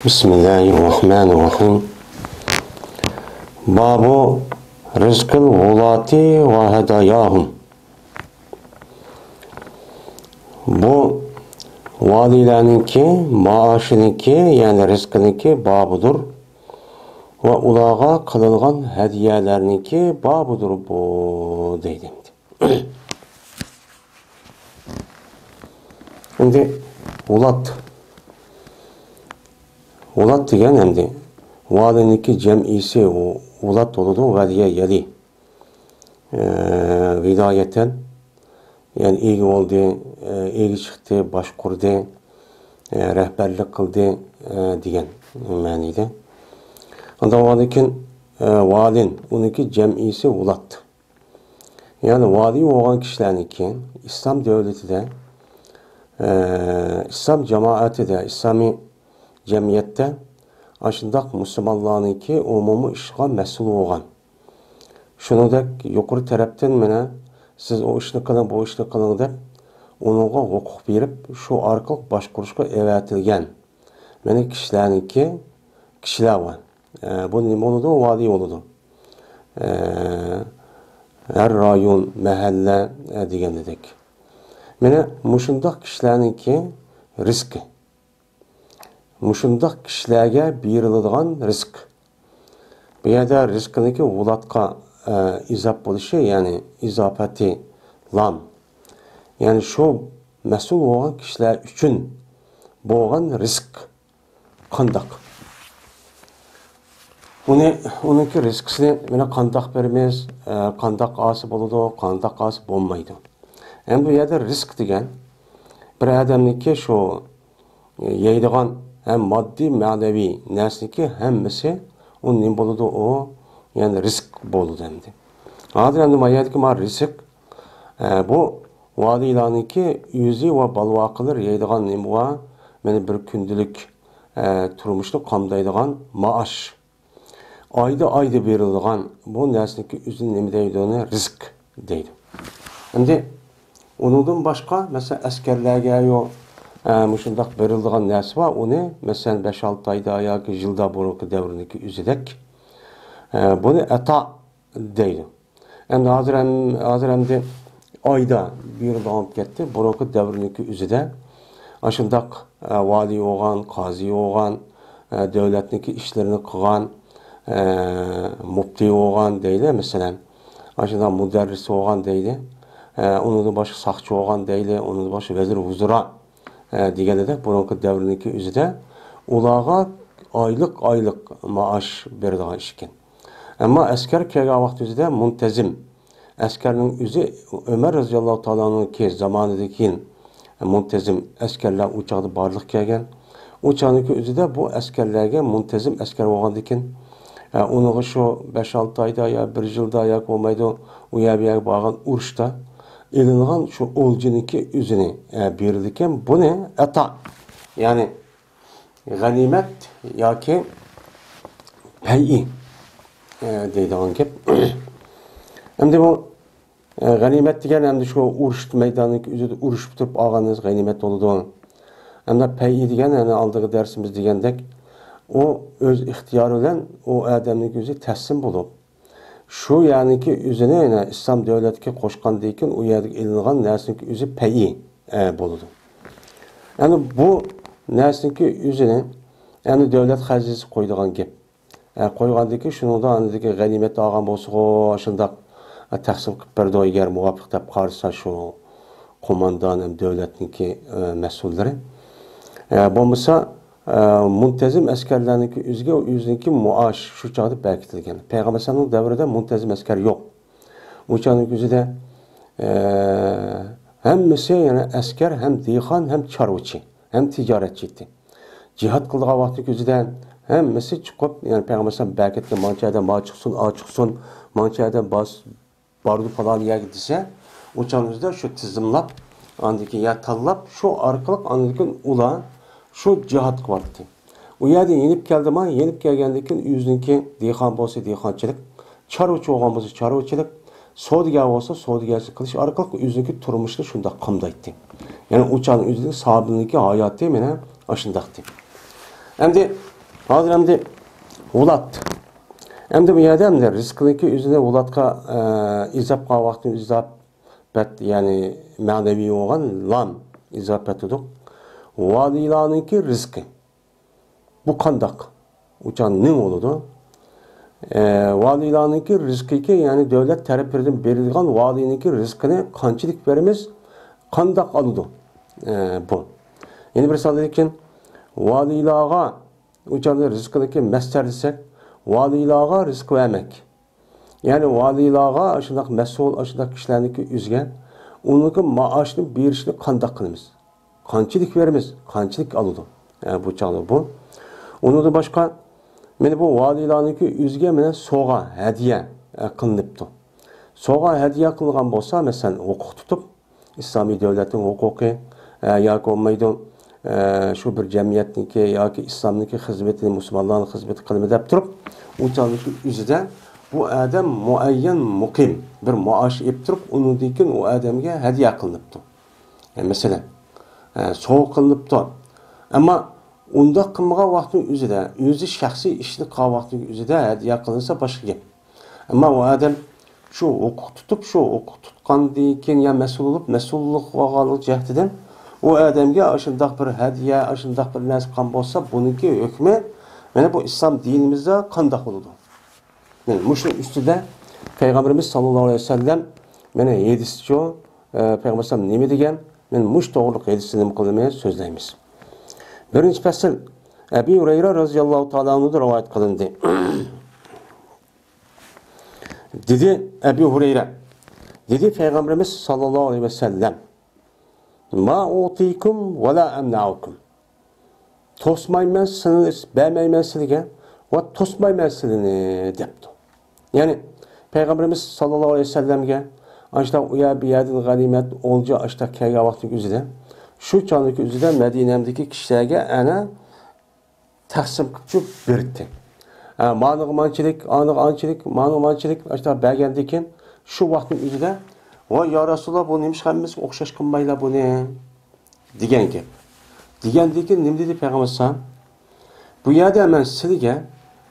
Bismillahirrahmanirrahim. Babu rizqil gulati ve hedayahum. Bu valilerninki, maaşınınki, yani rizkınınki babudur. Ve ulağa kılıngan hediyelerninki babudur bu deydi. Şimdi ulat degan endi valiniki cem'isi ulat oludu valiye yeli vilayeten yani egi oldu, egi çıktı, baş kurdu, rehberlik kıldı degan ma'nida. Onda valikin valin uniki cem'isi ulat. Yani vali olan kişilerninki İslam devletide, İslam cemaatide, İslami cemiyette aşındak Müslümanlarınki umumu işgal mesul olgan. Şunu da yukarı taraftan mene siz o işini kılın, bu işini kılın dep onunla hukuk verip şu arkalık başkuruşka evetilgen. Mene kişilerinki kişiler var. Bu nime oludu? Vali oludu. Her rayon, mahalle degen dedik. Mene muşundak kişilerinki riski. Muşundak kişilerge beriladigan rizk. Bu yerda rizkıniki ulatqa izap bo'lishi, yani izafati lam. Yani şu mesul olan kişiler üçün bo'lgan rizk qandaq. Uniki rizkisini mene qandaq berimiz, qandaq ası boludu, qandaq ası bolmaydı. Yani bu yerda rizk degan bir adamniki şu yeydigan hem maddi, manevi nesniki hemmisi onun ne boludu o yani risk boludu emdi. Adır emdi mayadiki mar risk bu vadilaniki yüzü ve balvaqılar yeydigan ne var meni bir kündülük turmuşluk qamdaydigan maaş. Ayda berildigan bu nesniki üzün nemi deydi onu risk deydi. Endi onundan başka mesela askerlerge yok. Muşundaq berildigan nersi var, onu mesela 5-6 ayda yoki yılda burunki devrindeki üzedek bunu ata deydi. Endi hazır emdi ayda bir yıl alıp ketdi, burunki devrindeki üzede aşındaq vali olgan, qazi olgan, devletniki işlerini kılgan, mufti olgan deydi mesela. Aşındaq müderris olgan deydi. Onun da başı sakçı olgan deydi, onun da başı vezir huzura degende de burunki devrindeki üzede ulağa aylık maaş berdigan işken. Ama asker kelgan vaqt üzede muntazim. Askerning üzü Ömer radhiyallahu ta'ala'nın ki zamanideki muntazim askerler uçaqda barlıq kelgan. Uçağındaki üzede bu askerlerge muntazim asker olgandikin. Onu şu 5-6 ayda ya 1 yılda ya olmaydı o ya bağın uruşta elingan şu olcuniki üzüne berildikken bu ne? Ata. Yani ganimet ya ki pey'i deydi ankep. Hem de bu ganimet degen hem de şu uruş meydanındaki üzüde uruş tutup ağanız ganimet oludu. Hem de pey'i degen yani aldığı dersimiz degendek o öz ihtiyarı ile o adamın gözü teslim bulup şu yani ki üzerine yani İslam devletki koşkan deyken o yerdeki elingan nesninki üzü peyi buludu. Yani bu nesninki üzerine yani devlet hazisi koyduğun gep. Koyğan deyken şunu da anladaki ganimet ağam bolsa o aşındaq taksim qilib berdi o eğer muvafık deb qarasa şu komandan hem devletninki mesulleri. Bolmasa muntazim askerlerinki üzge o yüzünki muaş şu çağda berkitilgen. Peygamber sallallahu devrinde muntazim asker yok. O çağdaki üzüde hem yani asker hem dihan hem çarvıçı hem ticaretçiydi. Cihat kıldığı vakti üzüde hem çıkıp yani Peygamber sallallahu berketli mançayda ma çıksın mançayda bardu falan yer gidise o çağın üzüde şu tizimlap andaki ya tallap şu arkalık andaki ula şu cihat kıvattı. O yerde yenip geldi ama yenip gelgendekin yüzünki dihan bolsa dihançılık, çarvıçı olgan bolsa çarvıçılık, soğudigar olsa soğudigarçılık kılış arkalık yüzünki turmuşlu şunda qamdaydı. Yani uçağın yüzünki sahabındaki hayatı mene aşındaktı. Hem de Hozir endi ulat. Endi bu yerda endi rizqniki o'zini ulatga izof qilgan vaqtni izof bat, ya'ni ma'naviy bo'lgan lam izof etidik. Valilarniki rizqi. Bu qandoq? Uçan ne oldu? Valilarniki rizqiga, ya'ni davlat tarafidan berilgan valininki rizqini qanchalik beramiz, qandoq oladi? Bu. Yeni bir sallayken valilarga uçan rizqiniki mastar desak, valilarga rizq vermek. Yani valilarga aşındak mesul, aşındak kişilerniki üzgen, onunki maaşını berişini qandoq qilamiz? Qanchalik veramiz, qanchalik oladi? Yani bu çağda bu. Onu da başka, meni bu valilarniki üzge meni soğa, hediye kılınıptı. Soğa hediye kılgan bolsa, mesela hukuk tutup, İslami devletin hukuki, yoki olmaydı, şu bir cemiyetniki, yoki İslamniki hizmetini, Müslümanların hizmeti kılımı dep turup, uçanlıki üzüde bu adam muayyen mukim bir maaş ep turup, onun dikin o adamga hediye kılınıptı. Yani mesela, soğuk kılınıptı. Ama unda qilmagan vaqtning o'zida, o'zi shaxsiy ishni qilgan vaqtning o'zida hadiya qilinsa boshqa gap. Ammo u odam shu huquq tutib, shu huquq tutgandan keyin ya mas'ul bo'lib, mas'ullik olganlik jihatidan u odamga shundoq bir hadiya, shundoq bir narsa qilgan bo'lsa, buniki hukmi mana bu islom dinimizda qanday bo'ladi? Yani mushun ustida Peygamberimiz sallallohu alayhi vasallam mana hadischo Peygamber sallam nima degan? Men mush to'g'riliq hadisni nima qilmay so'zlaymiz. Birinci fasıl Ebu Hureyre radıyallahu ta'ala anhu'da rivayet kılındı. Dedi Ebu Hureyre, dedi Peygamberimiz sallallahu aleyhi ve sellem, ma utikum ve la emna'ukum. Tosmayman seni, beğenmeymen seni ve tosmayman seni depti. Yani Peygamberimiz sallallahu aleyhi ve sellem'ge açta uya bir yerden ganimet olca açta kega vakti üzere şu çağındaki üzere Medine'mdeki kişilerge ana taksim kıpçı birikti. Manıqmançilik, manıqmançilik açta belgendikin şu vaktin üzere o ya Resulallah bu neymiş kalbimiz okşaş kınmayla bu ne? Digen ki. Digen dikin ne dedi Peygamber sallam? Bu yerde hemen silige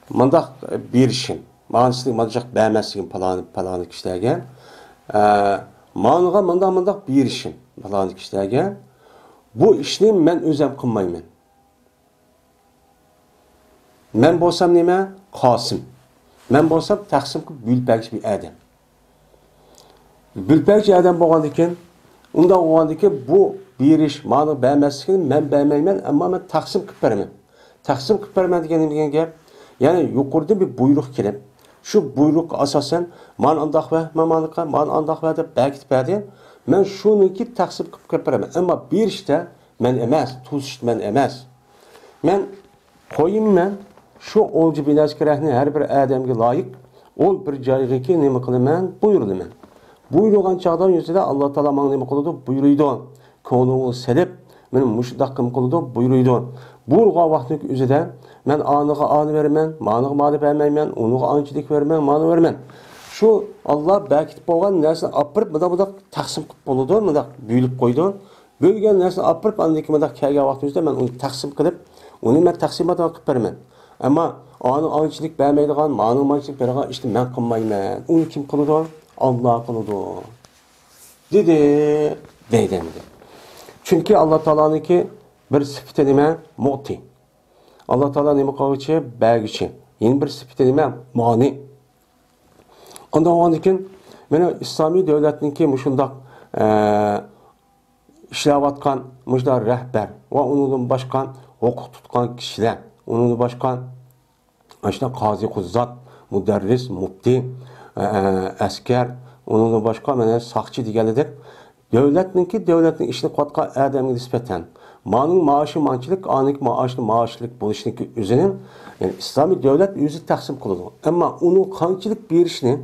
mandak bir işim. Manısılık mandacak beğenmezsin palanı kişilerge. Manıqa mandak bir işim palanı kişilerge. Bu işni men özüm kılmayman. Men bolsam nime? Qasım. Men bolsam taqsim qilib bülpəkçi bir adam. Bülpəkçi adam bo'lgandikin, unda bo'lgandikin bu bir ish meni beğenmezligini men beğenmayman, ammo men taqsim qilib beraman. Taqsim qilib beraman degan gap, ya'ni yuqorida bir buyruq kelib, shu buyruq asosan men andaq va men andaq va deb berkitib berdi. Men shuniki taqsim qilib beraman. Ammo bir ishda men emas, tuzish men emas. Men qo'yimman şu olcu binaskerahni her bir adamga loyiq ol bir joyga nima qilaman buyurdiman. Buyurgan çağdan yüzüde Allah Teala menga nima qiladi buyuruydi. Ko'nglimni selib meni mushdoq qilib qiladi buyuruydi. Burga vaqtning o'zida men aniga ani beraman, maniga mani bermayman, uniga anchilik beraman, mani beraman. Shu Allah berkitib bo'lgan narsani opirib bundoq taqsim qilib bo'ladi, bundoq buyilib qo'ydi. Bo'lgan narsani opirib andiki bundoq kelgan vaqtimizda men uni taqsim qilib, uni men taqsimot qilib beraman. Ama onu ançılık vermeydiğen, manu mançılık verdiğen işte ben kılmayman. Onu kim kılıdı? Allah kılıdı. Dedi. Çünkü Allah Teala'nın ki bir sıfatı nime? Mu'ti. Allah Teala nime kavuşu? Bergiçi. Yeni bir sıfatı nime? Mani. Ondan o andikin, beni İslami devletinin ki muşundak işlevatkan, muşda rehber ve onun başkan hukuk tutkan kişiler. Onun başkan işte qazi kuzzat, müderris, mufti, asker, onun başka mene saqçı deganlar. Devletning ishni qatqa adamga nisbatan maning maaşı manchilik, anik maaşlik bo'lishniki o'zini, yani İslami devlet o'zi taqsim qiladi. Ammo uni qanchalik berishni,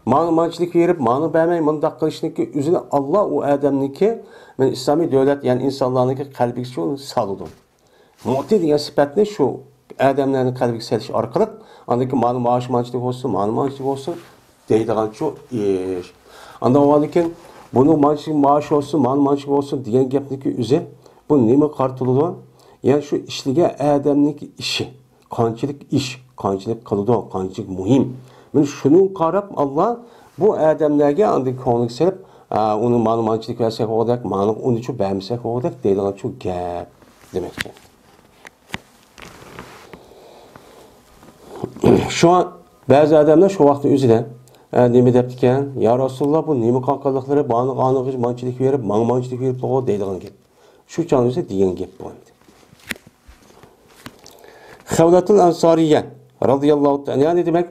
manchilik berib, mani bermay mundaq qilishniki o'zini Allah o adamniki, men İslami devlet yani insonlarniki qalbiga shu soladi. Mu'ti degan sifatni shu adamlarning qalbiga solish orqali andaki mani maaş manchilik bo'lsin deydigan shu ish. Andan olarkan buni maaş olsun, mani manchilik olsun degan gapniki o'zi bu nima qartıladi? Yani şu işlige adamniki ishi. qanchalik ish, qanchalik qiladi, qanchalik muhim. Mana shuni qarab Alloh bu odamlarga andi ko'ngil selib, uni ma'lumotchilik versak o'g'dak, ma'lum uni chu bamsak o'g'dak deydigan chu gap demakchi. Şu an ba'zi odamlar shu vaqtda o'zida nima debdi ekan? Ya Rasululloh, bu nima qilganliklari bani qanig'i manchilik berib, manchilik berib to'g'ri deydigan gap. Shu chog'da degan gap bo'ldi. Xavlatul Ansariya radhiyallohu ta'ala, ya'ni demak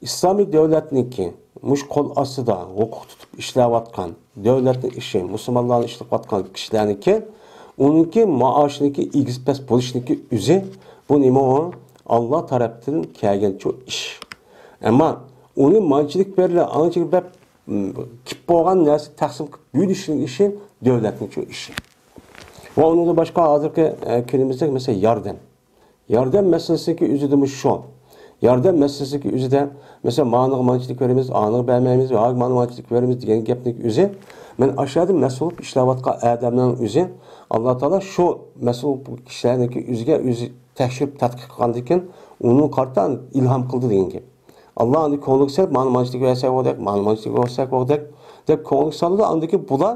islomiy davlatniki mush qo'l ostida huquq tutib ishlayotgan davlatning ishi, musulmonlarning ishlayotgan kishilarniki, uniki maoshniki egiz pas bo'lishniki o'zi bu nima o? Allah tarafından kelgan şu iş. Ama onun mançilik berle, ançilik bep kip bo'lgan narsa taqsim qilib yurishning ishi davlatning şu ishi. Va uni da boshqa hozirgi kelimizda mesela yordam. Yordam masalasiki o'zida shu. Yordam masalasiki o'zida mesela ma'niq mançilik verimiz, aniq bermaymiz va ma'niq mançilik verimiz degan gapning o'zi men aşağıda mas'ul ishlayotgan odamning o'zi Alloh taolo shu mas'ul kishilarniki o'ziga o'zi tekshirib tadqiq qilgandan keyin uni qartan ilhom qildi degan gap. Alloh uni ko'ngil solib ma'lumotchilik versak o'dak, ma'lumotchilik versak o'dak deb ko'ngil soldi. Andiki bular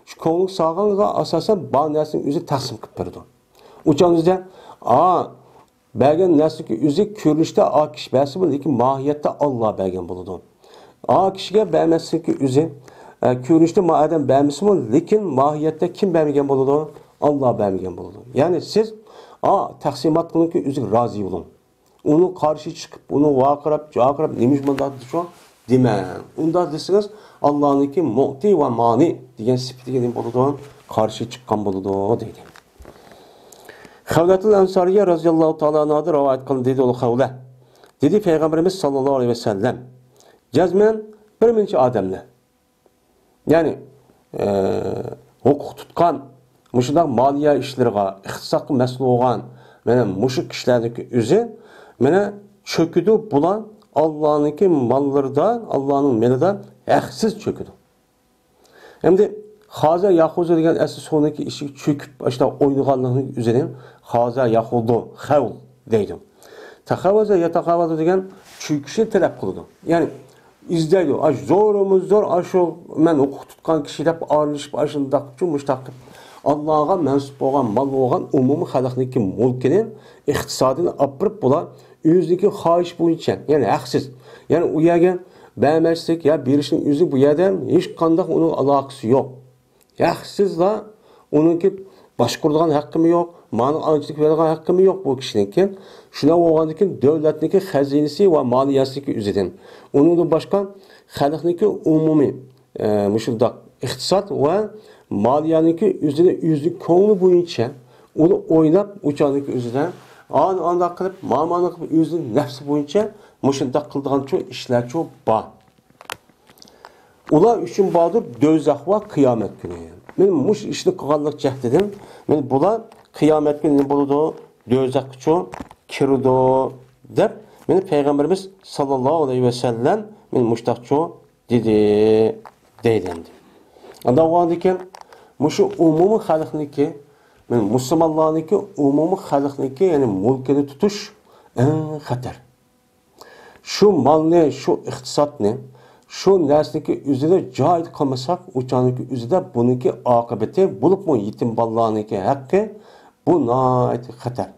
shu ko'ngil solganga asosan bu narsaning o'zi taqsim qilib berdi. O'changizda bergan narsaga o'zi ko'rinishda kishi bersa, lekin mohiyatda Alloh bergan bo'ladi. Kishiga bermasligi o'zi ko'rinishda odam bermasmi, lekin mohiyatda kim bermagan bo'ladi? Alloh bermagan bo'ladi. Ya'ni siz taqsimot qilingki o'zi rozi bo'ling. Uni qarshi chiqib, uni vaqirab, jaqirab, nimish bunda shu demang. Unda desangiz Allohniki mu'ti va mani degan sifatiga nima bo'ladi? Qarshi chiqqan bo'ladi deydi. Xavlatul Ansariya radhiyallohu ta'ala anhu rivoyat qildi dedi u Xavla. Dedi Peygamberimiz sallallohu alayhi vasallam, jazman bir muncha odamlar. Ya'ni huquq tutgan mushundaq moliya ishlariga ixtisosga mas'ul bo'lgan mana mushu kishilarniki o'zi mana cho'kidi bular Allohniki mollaridan, Allohning melidan haqsiz cho'kidi. Endi hozir yahudu degan asl soniki ishi cho'kib ashta o'ynaganlikning o'zidan hozir yahudu xavl deydi. Taxavaza yataqavaza degan cho'kishni talab qiladi. Ya'ni izlaydi. Zo'rimiz-zo'r shu men huquq tutgan kishilar aralashib ashundaq mushtaq Allah'a mensup olan, mal olan umumiy xalqniki mulkini, iqtisodini olib bular o'zligi xohish bo'yicha, ya'ni haqsiz. Ya'ni u yerga bermaslik ya berishning o'zi bu yerda hech qanday uning aloqasi yo'q. Haqsizlar uningki boshquradigan haqqimi yo'q, ma'ni anchilik beradigan haqqimi yo'q bu kishiniki. Shuna bo'lgandan keyin davlatniki xazinasi va moliyasiki o'zidan. Uningdan boshqa xalqniki umumiy mushundaq iqtisod va maliyaniki o'zini ko'ngli bo'yicha uni o'ynab o'chaniki o'zidan anda qilib ma'mani qilib o'zining nafsi bo'yicha mushundaq qiladigan shu ishlar shu bor. Ular uchun bordir do'zax va qiyomat kuni. Men mush ishni qilganlik jahdidan men bular qiyomat kuni bo'ladi, do'zaxga kirdi deb meni payg'ambarimiz sallallohu alayhi vasallam men mushtaqcho dedi deydi. Anda o'g'andikan mushu umumiy xalqniki, men musulmonlarniki umumiy xalqniki, ya'ni mulkini tutish eng xatar. Shu molni, shu iqtisodni, shu narsaniki o'zida joy qilmasak, o'chaniki o'zida buniki oqibati bo'libmi yetim bolalarniki haqqi bu nihoyat xatar.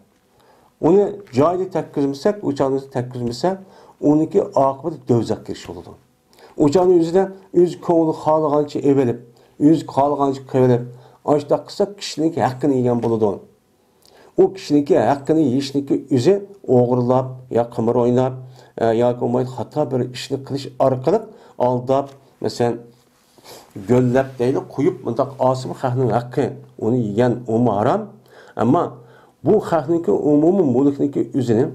Uni joyida takkizmasak, o'chanini takkizmasak, uniki oqibati do'zax kirish bo'ladi. O'chani o'zida o'z ko'ngli xohlagancha evelib, o'z xohlagancha qilib, ashta qilsa kishining haqqini yegan bo'ladi. U kishiniki haqqini yeyishniki o'zi o'g'irlab, yo qimir o'ynab, yoki bo'lmaydi xato bir ishni qilish orqali aldab, masalan, go'llab deydi, qo'yib bundoq osib xalqning haqqi uni yegan u harom. Ammo bu xalqniki umumiy mulkniki o'zini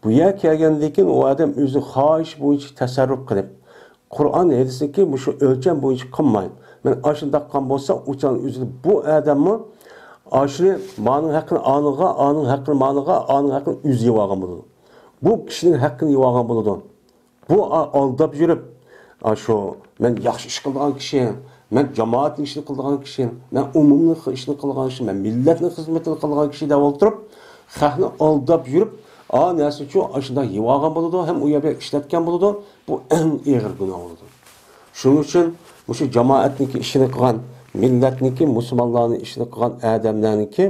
bu yer kelgandan keyin u odam o'zi xohish bo'yicha tasarruf qilib, Qur'on hadisiki shu o'lcham bo'yicha qilmaydi. Men ashundaq qilgan bo'lsa, o'chan o'zi bu odamni ashuni ma'ning haqqini aniga, aning haqqini ma'niga, aning haqqini o'zi olgan bo'ladi. Bu kishining haqqini olgan bo'ladi. Bu aldab yurib, shu men yaxshi ish qilgan kishi, men jamoatning ishini qilgan kishi, men umumiy ishini qilgan kishi, men millatning xizmatini qilgan kishi deb o'tirib, xalqni aldab yurib, narsa uchun ashunda yeb olgan bo'ladi, ham u yerga ishlatgan bo'ladi. Bu eng og'ir gunoh bo'ladi. Shuning uchun o'sha jamoatniki ishini qilgan, millatniki, musulmonlarning ishini qilgan odamlarniki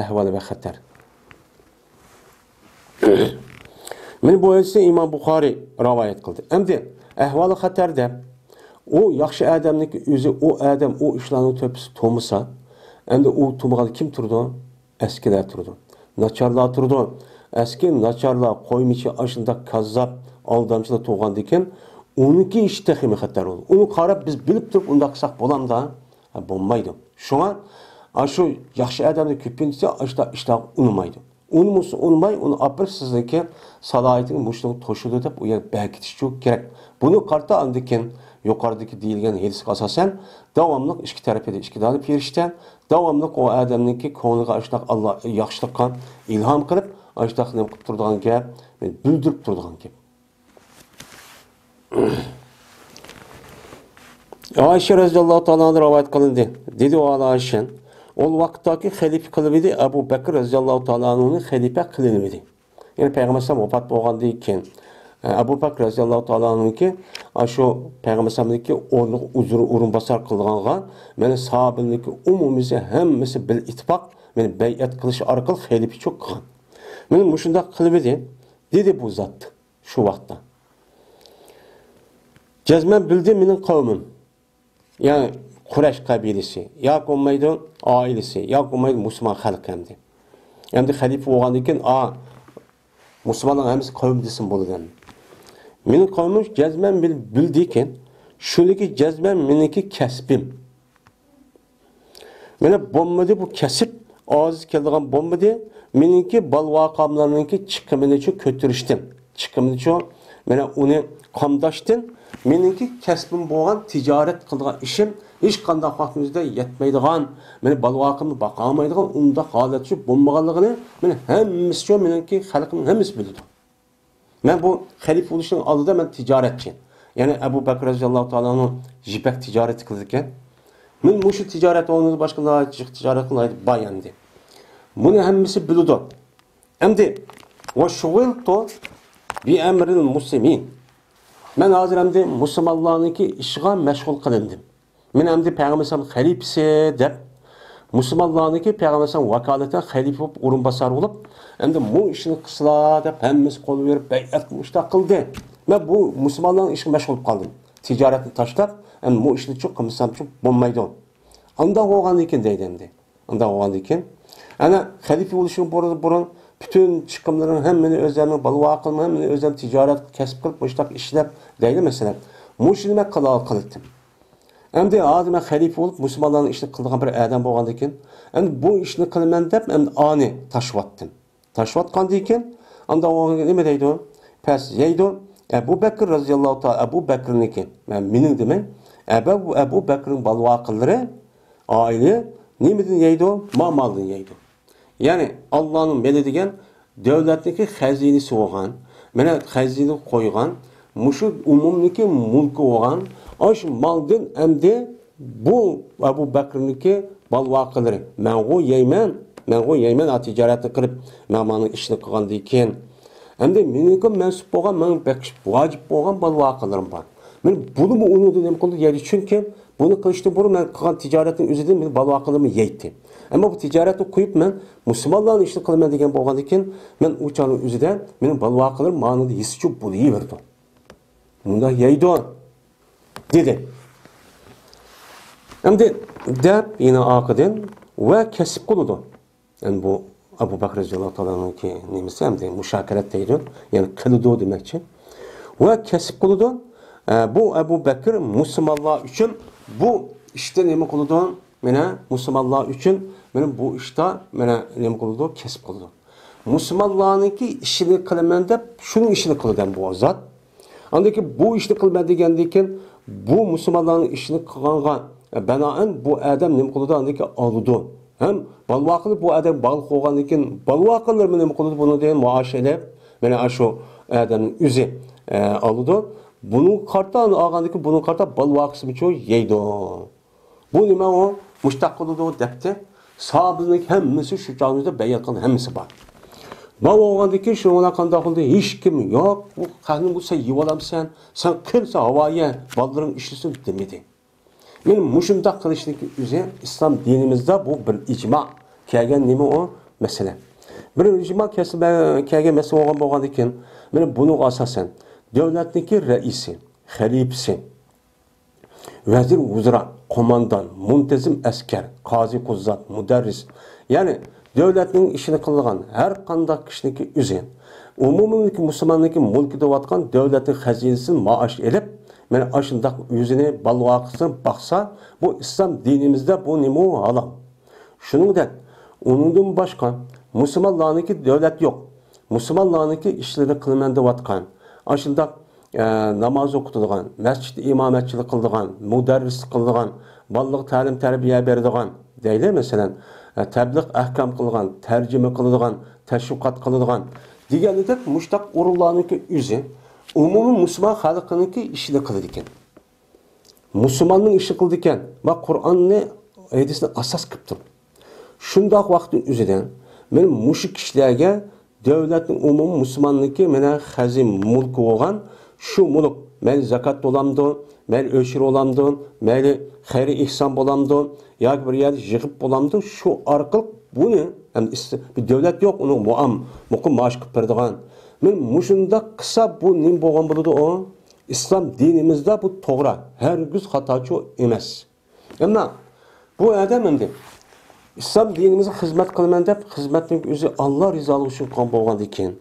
ahvoli va xatar. Men bu hadisni Imom Buxoriy rivoyat qildi. Endi ahvoli xatarda o yaxshi odamniki o'zi o odam o ishlarni to'pisi to'misa, endi u to'mag'al kim turdi? Eskilar turdi. Nacharlar turdi. Eski nacharlar qo'ymichi ashunda kazzab aldamchilar to'g'andi ekan, uniki ish texmi xatar bo'ldi. Uni qarab biz bilib turib unda qilsak bo'lamda, bo'lmaydi. Shunga shu yaxshi odamni ko'pincha ashda ishlar unmaydi. Unmay, uni apir sizniki salohiyatini mushliq to'shidi deb u yer bekitish kerak. Buni qarta andikin yuqoridagi deyilgan hadisga asosan davomli ikki tarafida ikki dalil berishdan, davomli o odamniki ko'ngliga ashtaq Alloh yaxshilikqa ilhom qilib, ashtaq nima qilib turadigan gap, bildirib turadigan gap. Ayşe radhiyallohu ta'ala rivoyat qilindi. Dedi o Ayşe, ol vaqtdagi xalifa qilibdi Abu Bakr radhiyallohu ta'alaning xalifa qilinibdi. Yani Peygamber vafot bo'lgandan keyin Abu Bakr radhiyallohu ta'alaninki shu Peygamber'deki o'rinbosar qilganga, mana sahobalarniki umumisi hammasi bil ittifoq, meni bay'at qilish orqali xalifa qilgan. Meni mushunda qilibdi, dedi bu zot shu vaqtda. Cezmen bildi mening qavmim. Yani Quraysh qabilasi, yoki bo'lmaydi oilasi, yoki bo'lmaydi musulmon xalq hamdi. Endi xalifa bo'lgandan keyin musulmonlar hammasi qavm desin bo'ladi. Mening qavmim cezmen bildi ekan, shuniki cezmen meniki kasbim. Mana bo'lmadi bu kasb, oziz keladigan bo'lmadi. Meniki balvaqamlarningki chiqimini ko'tarishdim. Chiqimini mana uni qamdashdim. Meniki kasbim bo'lgan tijorat qilgan ishim hech qanday vaqtimizda yetmaydigan, meni balvaqimni baqamaydigan unda holat shu bo'lmaganligini men hammasi meniki xalqim hammasi biladi. Men bu xalifa bo'lishning oldida men tijoratchi. Ya'ni Abu Bakr radhiyallohu ta'alaning jipak tijorat qildi ekan. Men mushu tijorat o'rnida boshqalar tijorat qiladi bayandi. Buni hammasi biladi. Endi va shug'ultu bi amril muslimin. Men hozir endi musulmonlarniki ishga mashg'ul qilindim. Men endi Peygamberimiz xalifasi deb musulmonlarniki Peygamberimiz vakolatan xalifa bo'lib o'rinbosar bo'lib, endi bu ishni qilsalar deb hammasi qo'l berib bay'at mushtaq qildi. Men bu musulmonlarning ishiga mashg'ul qoldim. Tijoratni tashlab, endi bu ishni qilmasam bo'lmaydi. Unda bo'lgandan keyin deydi endi. Unda bo'lgandan keyin ana xalifa bo'lishing burun bütün chiqimlarini hammani o'zlarining balvo qilma, hammani o'zlarining tijorat kasb qilib, mushtaq ishlab deydi mesela. Mushuni men qildim. Endi hozir men xalifa bo'lib, musulmonlarning ishini qilgan bir odam bo'lgandan keyin, endi bu ishni qilaman deb endi ani tashvatdim. Tashvatgandan keyin, unda nima deydi? Pes yeydi. Abu Bakr radhiyallohu ta'ala Abu Bakrniki. Men mening demang, Abu Bakrning balvo qillari oila nimadan yeydi? Maldan yeydi. Yani Allah'ın belirlediğin devletdeki xazinesi olan, mana xazini qo'ygan, mushu umumniki mulki olan, aş maldan endi bu Abu Bakr'niki balvaqilari. Men o yeymen ticaretni qilib, men ishni qilgandan keyin endi meniki mansub bo'lgan, men vojib bo'lgan balvaqalarim bor. Men buni unutdim nima qildi? Yani chunki buni qilishdan burun men qilgan tijoratning o'zida men balvaqalarimni yeydim. Ama bu ticaretni qo'yib men musulmonlarning ishini qilaman degan bo'lgandan keyin men o'chaning o'zida mening balvaqalarim ma'noda hisichib bo'laverdi. Bunda yeydi dedi. Endi deb yine aqidin va kasb qildi. Yani bu Abu Bakr radhiyallohu ta'alaninki nimasi ham deydi, mushakarat deydi. Yani qildi demakchi. Va kasb qildi. Bu Abu Bakr musulmonlar uchun bu ishda nima qildi? Mena musulmonlar uchun meni bu ishda mena nima qildi? Kasb qildi. Musulmonlarningki ishini qilaman deb shuning ishini qilgan bu zot. Andaki bu ishni qilma degandan keyin bu musulmonlarning ishini qilganga banoan bu odam nima qildi? Andaki oldi. Ham balvaqili bu odam bal qo'ygandan keyin balvaqillar nima qildi? Buni degan muoshalab mena shu odamning o'zi oldi. Bunun qartan olgandaki bunun qarta balvaqisi cho yeydi. Bu nima o? Mushtaq qildi debdi. Sahobaning hammasi shu chog'da bayat qilgan hammasi bor. Bana olgandaki şuna kandak oldu hiç kim yok. Bu kanun bu sen yivalam sen kimse havaya balların işlisin demedi. Yani muşunda kılıştaki üzere İslam dinimizde bu bir icma. Kelgen nemi o mesele. Bir icma kelgen mesele olgan bolgandikin, mana bunu asasen devletniki reisi, halifesi, vezir vuzra, komandan, muntazim asker, qazi kuzzat, mudarris. Yani devletning işini kılgan her kandak kişiniki üzere umumdaki Müslümanlıkın mulki devatkan devletin hazinesini maaş elip men aşındak yüzüne balvaqısın baksa bu İslam dinimizde bu nemu alam. Şunundan onundan başka Müslümanlarınki devlet yok. Müslümanlarınki işleri kılmen devatkan. Aşındak namaz okutulgan, mescid imametçilik kıldıgan, mudarrislik kıldıgan, ballık talim terbiye berdigan. Deyli mesela tebliğ ahkam kıldıgan, tercüme kıldıgan, teşvikat kıldıgan. Diğerinde müştak urullarınki yüzü umumi Müslüman halkınınki işini kıldı iken. Müslümanın işi kıldı iken, bak Kur'an'ın ayetini asas kıptım. Şundak vaktin üzerinden, benim müşrik kişilerge devletin umumi Müslümanlıkı mene hazim mulku olan şu mulk, men zakat olamdı, men öşür olamdı, men hayri ihsan olamdı, ya bir yer jıgıp olamdı, şu arkalık bu ne? Yani bir devlet yok, onun mukum maaş kıpırdıgan. Men muşunda kısa bu nim boğan buludu o. İslam dinimizde bu toğra. Hergiz hataçı emas. Ama bu adam endi. İslam dinimize hizmet kılman dep, hizmetning özü Allah rizalığı üçün kan boğan diken.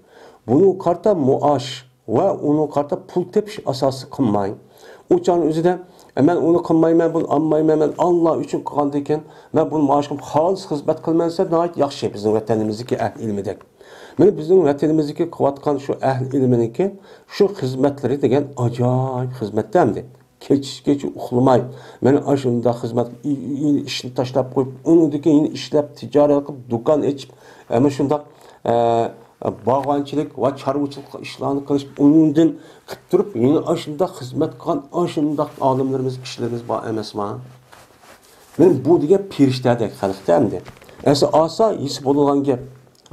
Bunu karta muaş ve onu karta pul tepiş asası kılmayın. Uçağın özü de ben onu kılmayım, bunu anmayım, ben Allah üçün kılgan diken, ben bunu maaşım halis hizmet kılmansa nahit yaxşı bizim vatanimizdeki ehl ilmidek. Mene bizim vatanimizdeki kıvatkan şu ehl ilminiki şu hizmetleri degen acayip hizmettemdi. Keç uxlamay. Mene aşında hizmet işini taşlap koyup, onu deki yine işlep, ticaret kılıp, dukan içip, ama şunda bağvançılık ve çarvıçılık işlerini kılıp, onundan kıptırıp, yine aşında hizmet kılan aşında alimlerimiz, kişilerimiz var emes ma. Mene bu degen pirişterdek halıqtamdi. Esa asa yisip olulgan gep.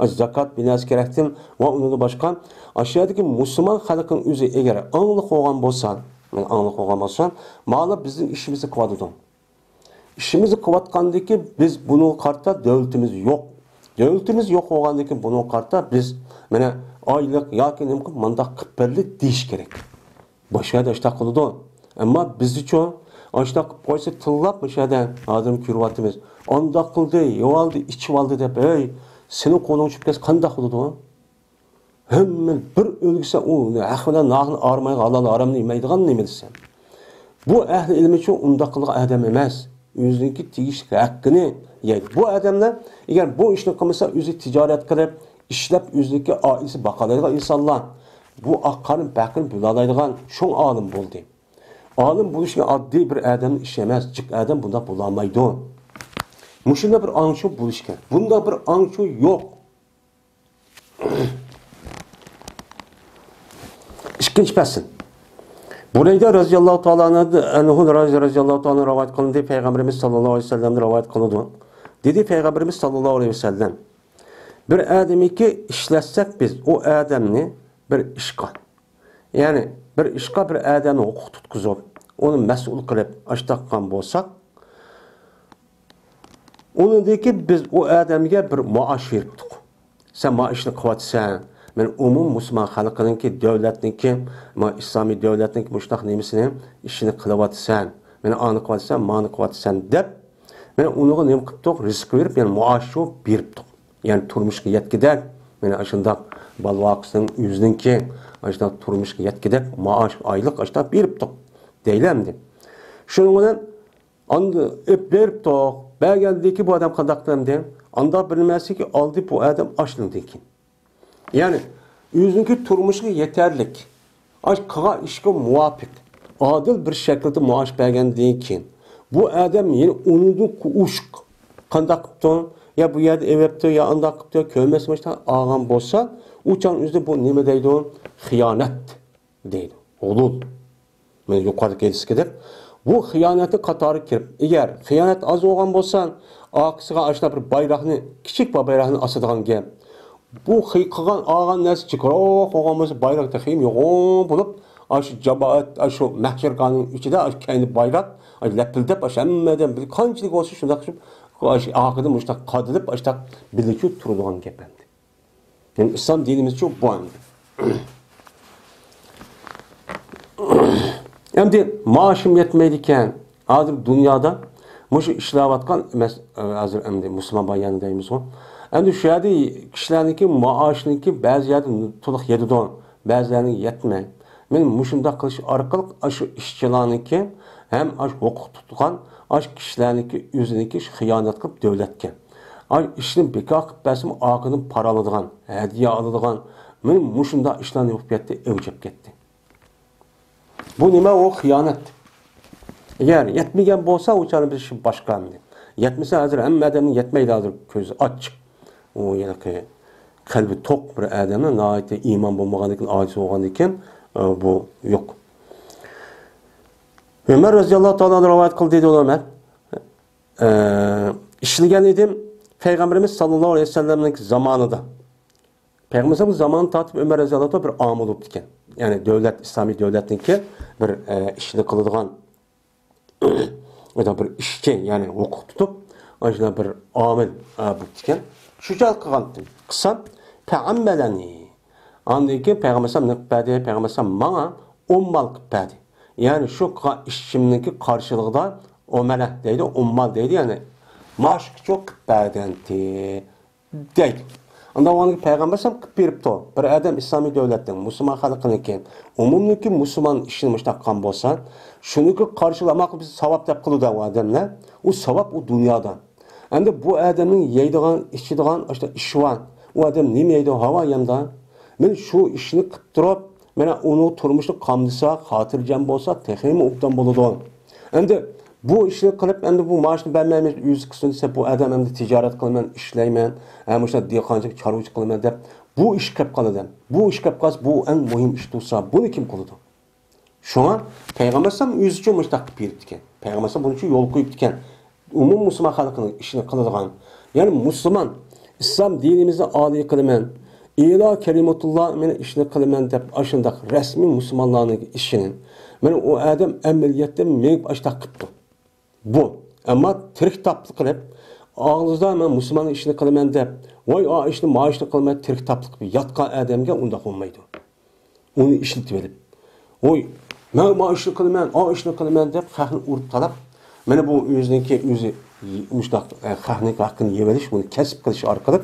Zakat binası gerektim ve onu başkan aşağıdaki Müslüman halkın üzü eğer anlık olan bolsan, mağla bizim işimizi kıvadıdım. İşimizi kıvatkandı biz bunu karta devletimiz yok. Devletimiz yok oğandaki bunu karta biz aylık yakin mandak kıpırlı deyiş gerek. Başka da işte kılıdı. Ama bizi çoğu işte koysa tillap başada adım kürvatımız. Onda kıldı, yovaldı, içi aldı de senin kolun çıkıp kanda kılıdı. Hemen bir ölgüse o ahvela nahın armayı Allah'ın aramını yemeydiğen ne bilsen. Bu ehli ilmi için undakılık adam emez. Yüzündeki tiyiş hakkını yedi. Bu adamlar eğer bu işini kılmışsa yüzü ticaret kılıp işlep yüzündeki ailesi bakalaydığı insanlar bu akkarın bakın bulalaydığı şun alim buldu. Alim bu işini adli bir adamın işlemez. Cık adam bunda bulamaydı. Muşunda bir ançu buluşken. Bunda bir ançu yok. İkinci pesin. Burada radıyallahu ta'ala anhu radıyallahu ta'ala rivayet kılındı. Peygamberimiz sallallahu aleyhi ve sellem rivayet kılındı. Dedi Peygamberimiz sallallahu aleyhi ve sellem bir adamı ki işletsek biz o adamını bir işqa. Yani bir işqa bir adamı hukuk tutkuzup onu mesul kılıp açtakkan bolsak onun dedi ki biz o adamıya bir maaş veriptik. Sen maaşını kıvatsan men umum Müslüman halkınınki devletninki İslami devletninki muştaq nemisini işini kılıvatsan men anı kıvatsan manı kıvatsan dep men onu nem qıptık risk verip yani maaşı beriptik. Yani turmuşqa yetkidek men aşında balvaqsının yüzünki aşında turmuşqa yetkidek maaş aylık aşında beriptik deylemdi. Şunun bilan andı beriptik. Bəgəldiki bu adam qandaqlamdı. Anda bilməsi ki aldı bu adam açlındaki. Yani yüzünki turmuşu yeterlik. Aşkığa işe muvafık. Adil bir şekilde maaş bergəndiyən keyin bu adam yine onun uşq qandaqdı ya bu yerde evepti ya andaqdı köməsməşdən ağam bolsa uçan üzdə bu nima deydi? Xiyanət deydi. Olul. Men yuqarı gelişkidir. Bu xiyaneti qatarı kirib. Eğer xiyanet az olgan bolsan, aqısıga aşna bir bayraqni, kichik bir bayraqni asadigan gap. bu qilgan olgan narsa chiqaroq olgan bo'lsa bayroqda qiyim yo'g'on bo'lib shu jamoat shu mahsharxonaning ichida kayni bayroq lapildab hammadan bir qanchalik bo'lsa shunday qilib oxirida mushtaq qodilib mushtaq birlikda turadigan gap endi. Yani İslam dinimiz çok bu endi. Endi maaşım yetmeydiken hozir dunyoda mushu ishlayotgan hozir endi musulmon bayoni deymiz ku. Endi shu yerda kishilarniki maoshniki ba'zi yerda to'liq yetadi, ba'zilarning yetmay. Men mushunda qilish orqali shu ishchilarniki ham huquq tutgan, shu kishilarniki o'ziniki xiyonat qilib davlatga ishni bekor qilib bersin, oqidan para oladigan, hadiya oladigan, men mushunda ishlarni yo'q ketdi, o'chib ketdi. Bu nima? O xiyonat. Eğer yetmegen bo'lsa, o'chani bir ish boshqa endi. Yetmasa hozir hamma odamning yetmaydi, hozir ko'zi ochiq. O yaqi qalbi to'q bir odamning nihoyatda iymon bo'lmaganidan ojiz bo'lgan ekan, bu yo'q. Ömer radhiyallohu ta'ala rivoyat qildi dedi ular. İşlagan edim Peygamberimiz sallallahu aleyhi ve sellem'nin zamanında. Peygamberimiz zamanı tatip Ömer radhiyallohu ta'ala bir amil olub diken. Yani devlet, İslami devletinki bir işini kılıdığan o da bir işçi yani hukuk tutup ancak bir amil bu diken. Şucal kıgandım. Kısa pe'ammeleni. Anladı ki Peygamberimiz nıkbedi, Peygamberimiz bana ummal kıbbedi. Yani şu işçimdeki karşılığı da o melek deydi, ummal deydi yani maaş çok kıbbedenti deydi. Onda onun Peygamber sam qilib beribdi. Bir adam İslami davlatning, musulmon xalqining umumniki musulmon ishini mushtaqan bo'lsa, shuniki qarshilamoq biz savob deb qiladi u odamlar. U savob u dunyodan. Endi bu odamning yeydigan, ichadigan işte ishi bor. U odam nima yeydi, havo yemda. Men shu ishni qilib turib, mana uni turmushni qamdisa, xotirjam bo'lsa, texmi obdan bo'ladi. Endi bu işini qilib, endi bu maaşni bermaymiz, yüz qismini desa, bu adam endi tijorat qilaman, ishlayman, o'sha dehqonchilik, chorvachilik qilaman deb bu ish qilib qoladi. Bu ish qilib qolsa, bu eng muhim ish bo'lsa, buni kim qiladi? Shuna Payg'ambar ham o'zi uchun mushtaq qilib beribdi ekan. Payg'ambar ham buning uchun yo'l qo'yibdi ekan. Umum musulmon xalqining ishini qiladigan. Ya'ni musulmon islom dinimizni oliy qilaman, ilo kalimatulloh meni ishni qilaman deb ashundaq rasmiy musulmonlarning ishini. Mana u odam amaliyotda men ashtaq qilibdi. Bu. Ama tirik taplık qilib, ağızda men musulmon ishini qilaman deb, voy o ishni maaşni qilmay tirik taplık qilib yotgan odamga unda olmaydi. Uni ishlatib olib, voy men maaşni qilaman, o ishni qilaman deb xalqni urib talab, mana bu o'ziniki o'zi mushtaq xalqning haqqini yeb olish, buni kasb qilish orqali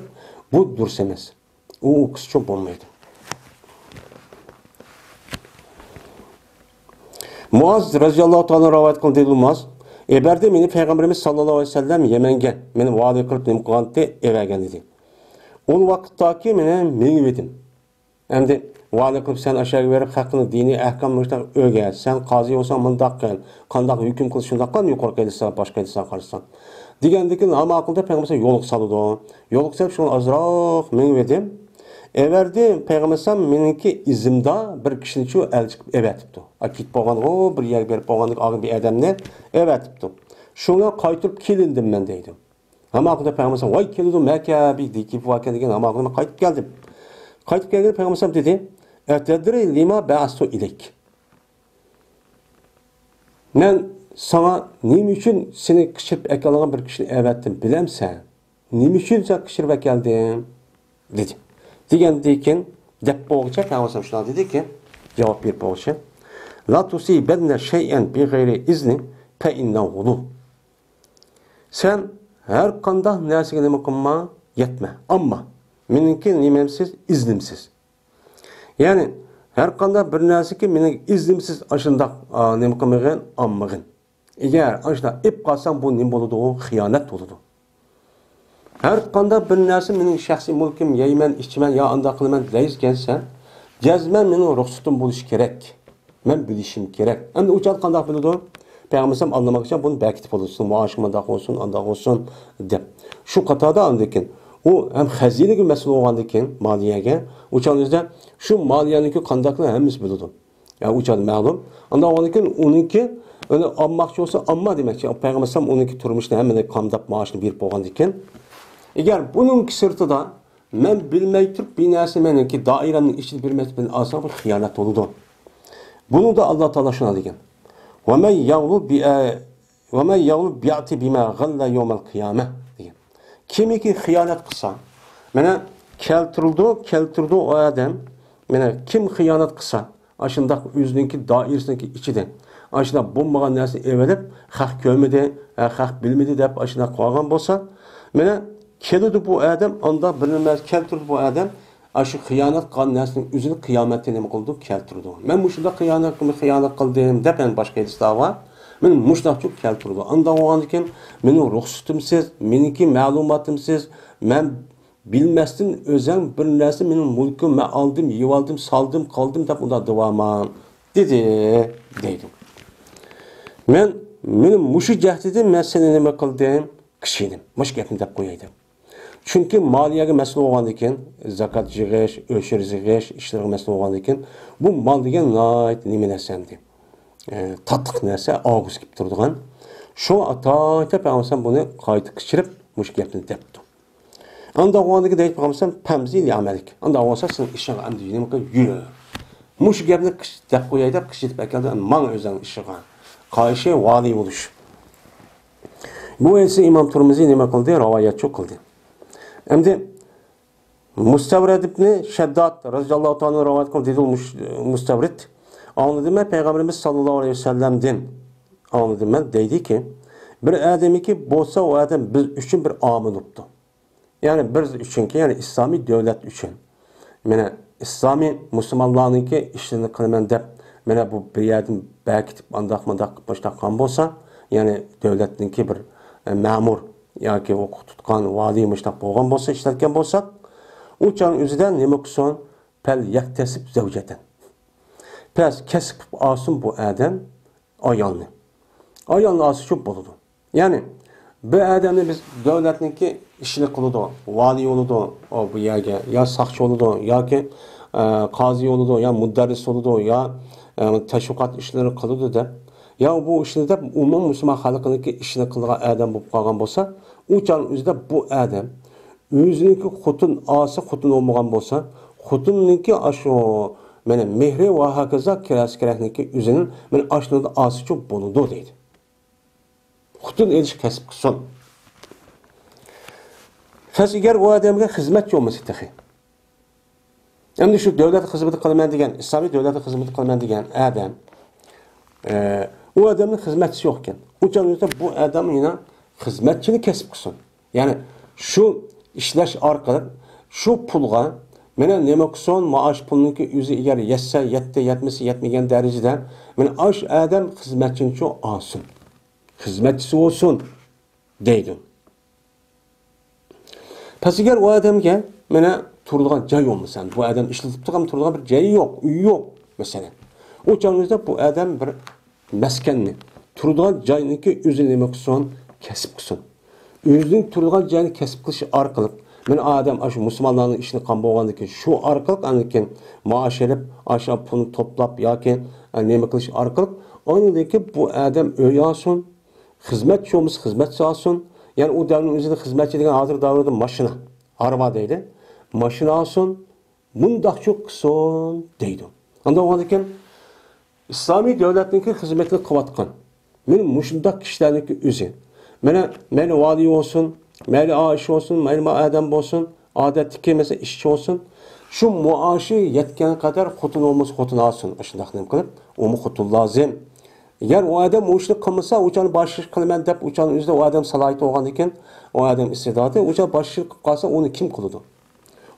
bu durust emas. U qischa bo'lmaydi. Muaz radhiyallohu ta'ala rivoyat qildi Muaz Eber'de meni Peygamberimiz sallallahu aleyhi ve sellem Yemen'ge, meni vali kılıp nem kılantı evergen dedi. O vakittaki meni mengivedim. Hem de vali kılıp sen aşağı verip hakkını, dini, ahkam, müştak öge, sen kazi olsan mındak gel, kandak hüküm kılıp şundak kan yukarı gelirsen, başka gelirsen karşısan. Digendeki ama akılda Peygamberimiz yoluk salıdı. Yoluk salıp şunu azrak mengivedim. Everdi Peygamberimiz meninki izimda bir kişinin şu el çıkıp evetipti. Akit boğan o bir yer berip boğanlık ağın bir adamlar evetipti. Şuna kaytırıp kelindim ben deydim. Ama akılda Peygamberimiz vay keldim Mekke bir dikip varken degen ama aklıma kaytıp geldim. Kaytıp geldim Peygamberimiz dedi. Etedri lima ba'astu ilek. Ben sana neyim için seni kışırıp ekalanan bir kişini evettim bilemsen. Neyim için sen kışırıp ekeldim dedi. Degandayken deb bo'g'cha Peygamber shunday dedi ki javob berib bo'g'cha la tusibanna shay'an bi g'ayri izni fa innahu sen har qanday narsaga nima qilma yetma ammo meniki nimamsiz iznimsiz ya'ni har qanday bir narsaga mening iznimsiz ashundaq nima qilmagan ammag'in agar ashunda ib qolsam bu nima bo'ladi u xiyonat bo'ladi Her qanday bir narsa mening shaxsiy mulkim, yeyman, ichman, yo unda qilaman deysan, jazman mening ruxsatim bo'lishi kerak. Men bilishim kerak. Endi o'chal qanday biladi? Payg'ambar anlamak uchun buni bekitib olsin, maash mundaq olsun, undaq olsun deb. Shu qatorda andikin u ham xazinaga mas'ul bo'lgandikin moliyaga, o'chalingizda shu moliyaniki qandaqligini hammasi biladi. Ya o'chal ma'lum. Unda o'nikin uniki uni olmoqchi bo'lsa, amma demakchi. Payg'ambar uniki turmushni hammani qamdab maoshni berib bo'lgandikin Eğer bunun sırtıda men bilmey turib bir narsa meniki doiramning ichida bir marta bilan olsam bu xiyonat bo'ladi. Buni da Alloh taolo shuna degan. Va man yaghlub bi'ati bima ghalla yawmal qiyamah degan. Kimiki xiyonat qilsa, mana keltirdi o odam, mana kim xiyonat qilsa, ashundaq o'zininki doirasiniki ichida ashuna bo'lmagan narsa evelib, haq ko'rmadi, haq bilmadi deb ashuna qolgan bo'lsa, mana keladi bu odam, onda bilinmez keltirdi bu odam, aşı xiyonat qilgan narsaning o'zini qiyomatda nima qildi? Keltirdi. Men mushunda xiyonat qildim deb men boshqa aytishdawa, men mushundaqcha keltirdi. Unda o'g'an ekan, mening ruxsatimsiz, meniki ma'lumotimsiz, men bilmasdan o'zim bir narsa mening mulkim, men oldim, yevoldim, saldim, qoldim deb unda davoman dedi, deydi. Mening mushu jahdidan men seni nima qildim? Kishidim. Mush gapni deb qo'yaydim. Çünkü maliyaga mas'ul bo'lgan ekan, zakat yig'ish, o'shir yig'ish, ishlarga mas'ul bo'lgan ekan, bu mal degan nima narsa endi. Tatliq narsa, og'iz kelib turadigan. Shu ata payg'ambar buni qayta kechirib, mush gapni debdi. Anda o'g'aniga deyib payg'ambar pamzil amalik. Anda o'g'asa sen ishingga endi nima qilib yur. Mush gapni deb qo'yay deb kechirib ekan, men o'zing ishingga qayshi vali bo'lish. Bu esa İmam Turmizi nima qildi? Rivoyatchi qildi. Endi Mustavrid ibn Shaddad radhiyallohu ta'ala rivoyat qildi dedi Mustavrid. Anladım ben Peygamberimiz sallallahu aleyhi ve sellem'den anladım ben dedi ki bir adamiki bolsa o adam biz üçün bir amil oldu. Yani biz üçün ki yani İslami devlet üçün. Mene İslami Müslümanlarınki işlerini kılman dep mene bu bir yerden belki andak başlakan bolsa yani devletinki bir memur yoki o'qib tutgan vali mushtaq bo'lgan bo'lsa, ishlatgan bo'lsak, u chon o'zidan nima qilsin? Pal yaktasib zavjatan. Pes kesib olsin bu odam ayolni. Ayolni olsa shu bo'ladi. Ya'ni bu odamni biz davlatniki ishini qiladi, vali bo'ladi, o bu yerga yo soqchi bo'ladi, yoki qozi bo'ladi, yo mudarris bo'ladi, yo tashviqot ishlari qiladi deb ya bu işini de umum Müslüman halkındaki işini kılgan adam bu kalgan bolsa, uçan üzde bu adam özününki xotun ası xotun olmagan bolsa, xotununki aşo mene mehri ve hakaza kiras kerakniki özünün men aşnıda ası çok boludu deydi. Xotun eliş kesip kılsın. Fasigar o adamga hizmetçi olması tehi. Hem de şu devlet hizmeti kılman degen, İslami devlet hizmeti kılman degen adam o adamın hizmetçisi yokken. Uçanızda bu adam yine hizmetçini kesip kılsın. Yani şu işleş arkalık, şu pulga, mene neme kılsın, maaş pulunki yüzü eğer yetse, yetmesi, yetmegen derecede, mene aş adam hizmetçini çok alsın. Hizmetçisi olsun, deydi. Peki gel o adamga, mene turulgan cay olmasın. Bu adam işletip tutan turulgan bir cayı yok, üyü yok mesela. Uçanızda bu adam bir meskenni, turulgan cayınki özünü demek son kesip kılsın. Özünün turulgan cayını kesip kılışı arkalık, ben adam aşı Müslümanların işini kan boğandaki şu arkalık anlıkken maaş edip aşağı pulunu toplap yaken neme kılışı arkalık, aynıdaki bu adam öyle alsın, hizmetçi olmuş hizmetçi alsın, yani o devrin özünde hizmetçi degen hazır davranıda maşına, araba deydi, maşına alsın, bundak çok kılsın deydi. Anda o anlıkken İslami devletninki hizmetini kıvatkan. Benim muşundak kişilerdeki özü. Meni vali olsun, meni aşı olsun, meni adam olsun, adetteki mesela işçi olsun. Şu muaşı yetken kadar xotun olması xotun alsın. Aşındak neyim kılıp, o mu xotun lazım. Eğer o adam o işini kılmasa, uçanı başlık kılmen deyip, uçanın üzerinde o adam salayeti olan iken, o adam istidadı, uçanı başlık kalsa onu kim kılıdı?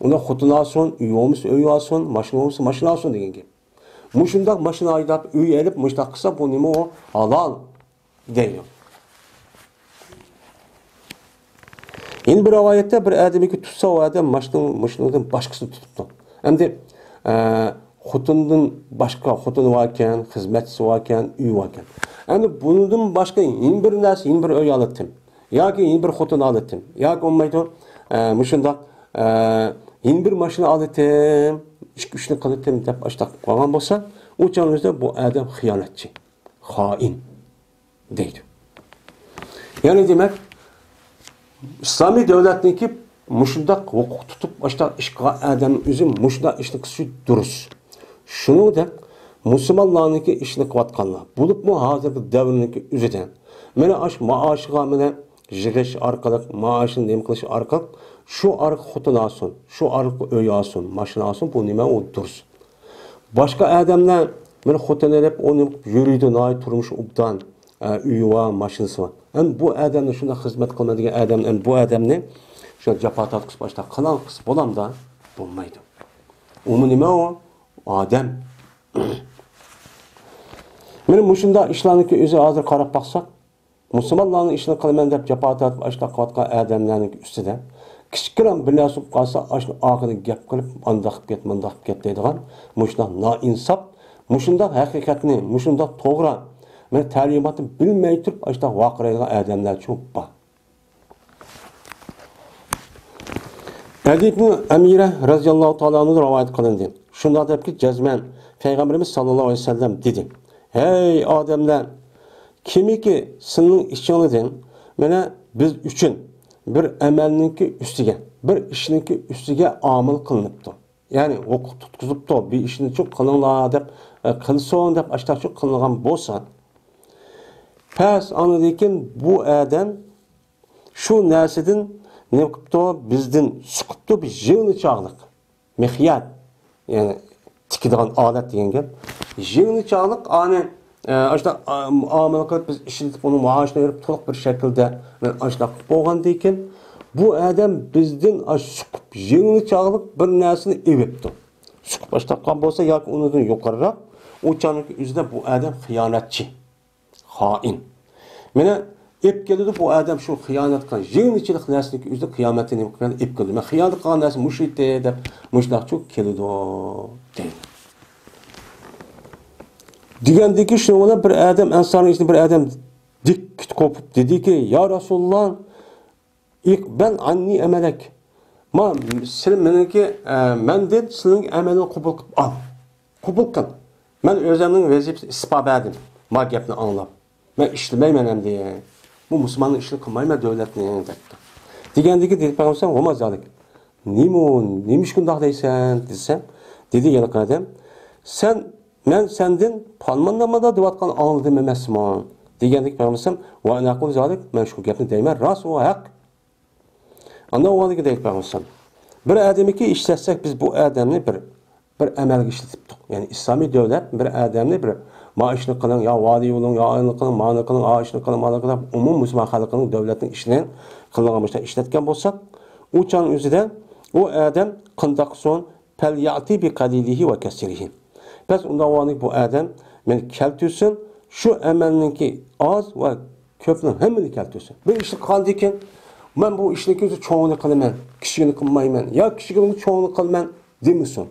Ona xotun alsın, üy olmuş, üy alsın, maşın olmuş, maşın alsın degen gibi. Muşundak maşına aydap, üy elip, muştak kısa bu nime o halal diyor. Yine bir rivayette bir adamı ki tutsa o adam maşınından başkasını tutuptu. Hem de xotundan başka xotunu varken, hizmetçisi varken, üy varken. Hem de bundan başka yine bir nas, yine bir öy alıttım. Ya ki yine bir xotun alıttım. Ya ki olmaydı, muşundak yine bir maşını alıttım. İşini kılıttım deyip açtık koygan bolsa, o çağınızda bu adam hıyanetçi, hain deydi. Yani demek, İslami devletindeki muşundaq hukuk tutup başta işqa adam özü muşunda işni qilishi durus. Shuningdek, musulmonlarniki ishni qilayotganlar, bo'libmi hozirgi davrniki o'zidan. Mana ash maoshiga mana yig'ish orqali, maoshini nima qilish orqali shu orqali xotin olsin, shu orqali uy olsin, mashina olsin, bu nima u durus. Boshqa odamlar mana xotin deb uni yuriydi, noy turmush ubdan, uyi va mashinasi bor. Ham bu odamni shunday xizmat qilmaydigan odam, bu odamni shu jafo tortqish boshda qilan qis bo'lamda bo'lmaydi. Uni nima u? Odam. Mana mushunda ishlarniki o'zi hozir qarab baqsak, musulmonlarning ishini qilaman deb jafo tortib ashla qilayotgan odamlarning ustida kichkina bir narsa qolsa, ashla oxirida gap qilib, andaq ket, mundaq ket deydigan, mushunda noinsof, mushunda haqiqatni, mushunda to'g'ri, men ta'limotni bilmay turib ashla vaqiraydigan odamlar ko'p bor. Adibni Amira radhiyallohu ta'ala anhu rivoyat qilindi. Shunda debki, jazman Peygamberimiz sallallohu alayhi vasallam dedi: "Hey odamlar, kimiki sizning ishingizdan mana biz uchun bir amalninki ustiga, bir ishninki ustiga omil qilinibdi. Ya'ni huquq tutqizibdi, bir ishni çok qilinglar deb qilsin deb ashtachu qilingan bo'lsa, pes anıdikin bu adam şu narsadan ne qilibdi, bizdan suqibdi, bir yig'ni chog'liq. Mexiyat, yani tikidigan odat degan gap. Yig'ni chog'liq ani ashta muomala qilib biz ishlatib uni maoshini berib to'liq bir shaklda ashta bo'lgandan keyin bu adam bizdan suqib yig'ni chog'liq bir narsani evibdi. Suqib ashta qolgan bo'lsa yoki unidan yuqoriroq, u chaniki o'zida bu adam xiyonatchi, xoin. Mana ep keldi bu adam şu xiyonat qilgan, yig'nichilik narsani o'zida qiyomatni nima qilgan ep keldi. Men xiyonat qilgan narsa mushitdi deb mushlaq çok keldi deydi. Degandiki shuni bir adam insonning ichida bir adam dik qo'pib dediki, "Ya Rasululloh, ben anni amalak. Ma sen meniki mendan sening amalini qabul qilib al. Qabul qil. Men o'zimning vazifasini isbot berdim. Ma gapni anglab. Men ishlamayman ham deya. Bu musulmonning ishini qilmayman davlatning dedi. Degandiki dedi payg'ambar "Voma zalik. Nima shundoq deysan?" desam, dedi yana qadam, "Men senden palmandamada deyotgan anladım emasman." Degandiki payg'ambar "Va ana qul zalik, men shu gapni deyman, rost va haq." Anda o'g'liga deydi payg'ambar, bir odamniki ishlatsak biz bu odamni bir amalga ishlatibdik. Ya'ni islomiy davlat bir odamni bir maishni qiling, yo vodiy yo'ling, yo ayni qiling, ma'ni qiling, oishni qiling, ma'ni qiling, umum musulmon xalqining davlatning ishini qilingan ishlatgan bo'lsak, u chan o'zida u odam qandoq son fal ya'ti bi qalilihi va kasirihi. Biz unda o'g'lik bu odam men keltirsin, shu amalninki oz va ko'pni hammani keltirsin. Bir ishni qilgandan keyin men bu ishni cho'ngni qilaman, kichigini qilmayman, yo kichigini cho'ngni qilman demisin.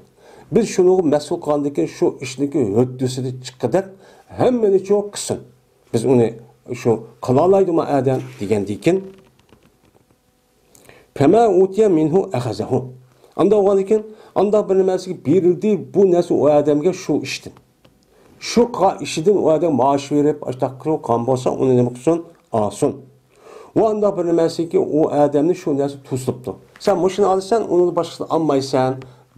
Biz şunu mas'ul qilgandan keyin shu ishniki höddisida chiqadak hammani cho'q qilsin. Biz uni shu qila olaydimi adam degandan keyin fama utiya minhu akhazahu. Anda o'g'andan keyin anda bir narsaga berildi, bu narsa o odamga shu ishdan. Shu ishidan o odam maosh berib, ashtaq qilib qon bo'lsa, uni nima qilsin? Olsin. O anda bir narsaga o odamni shu narsa tuslibdi. Sen mushuni olsan, uni boshqa olmaysan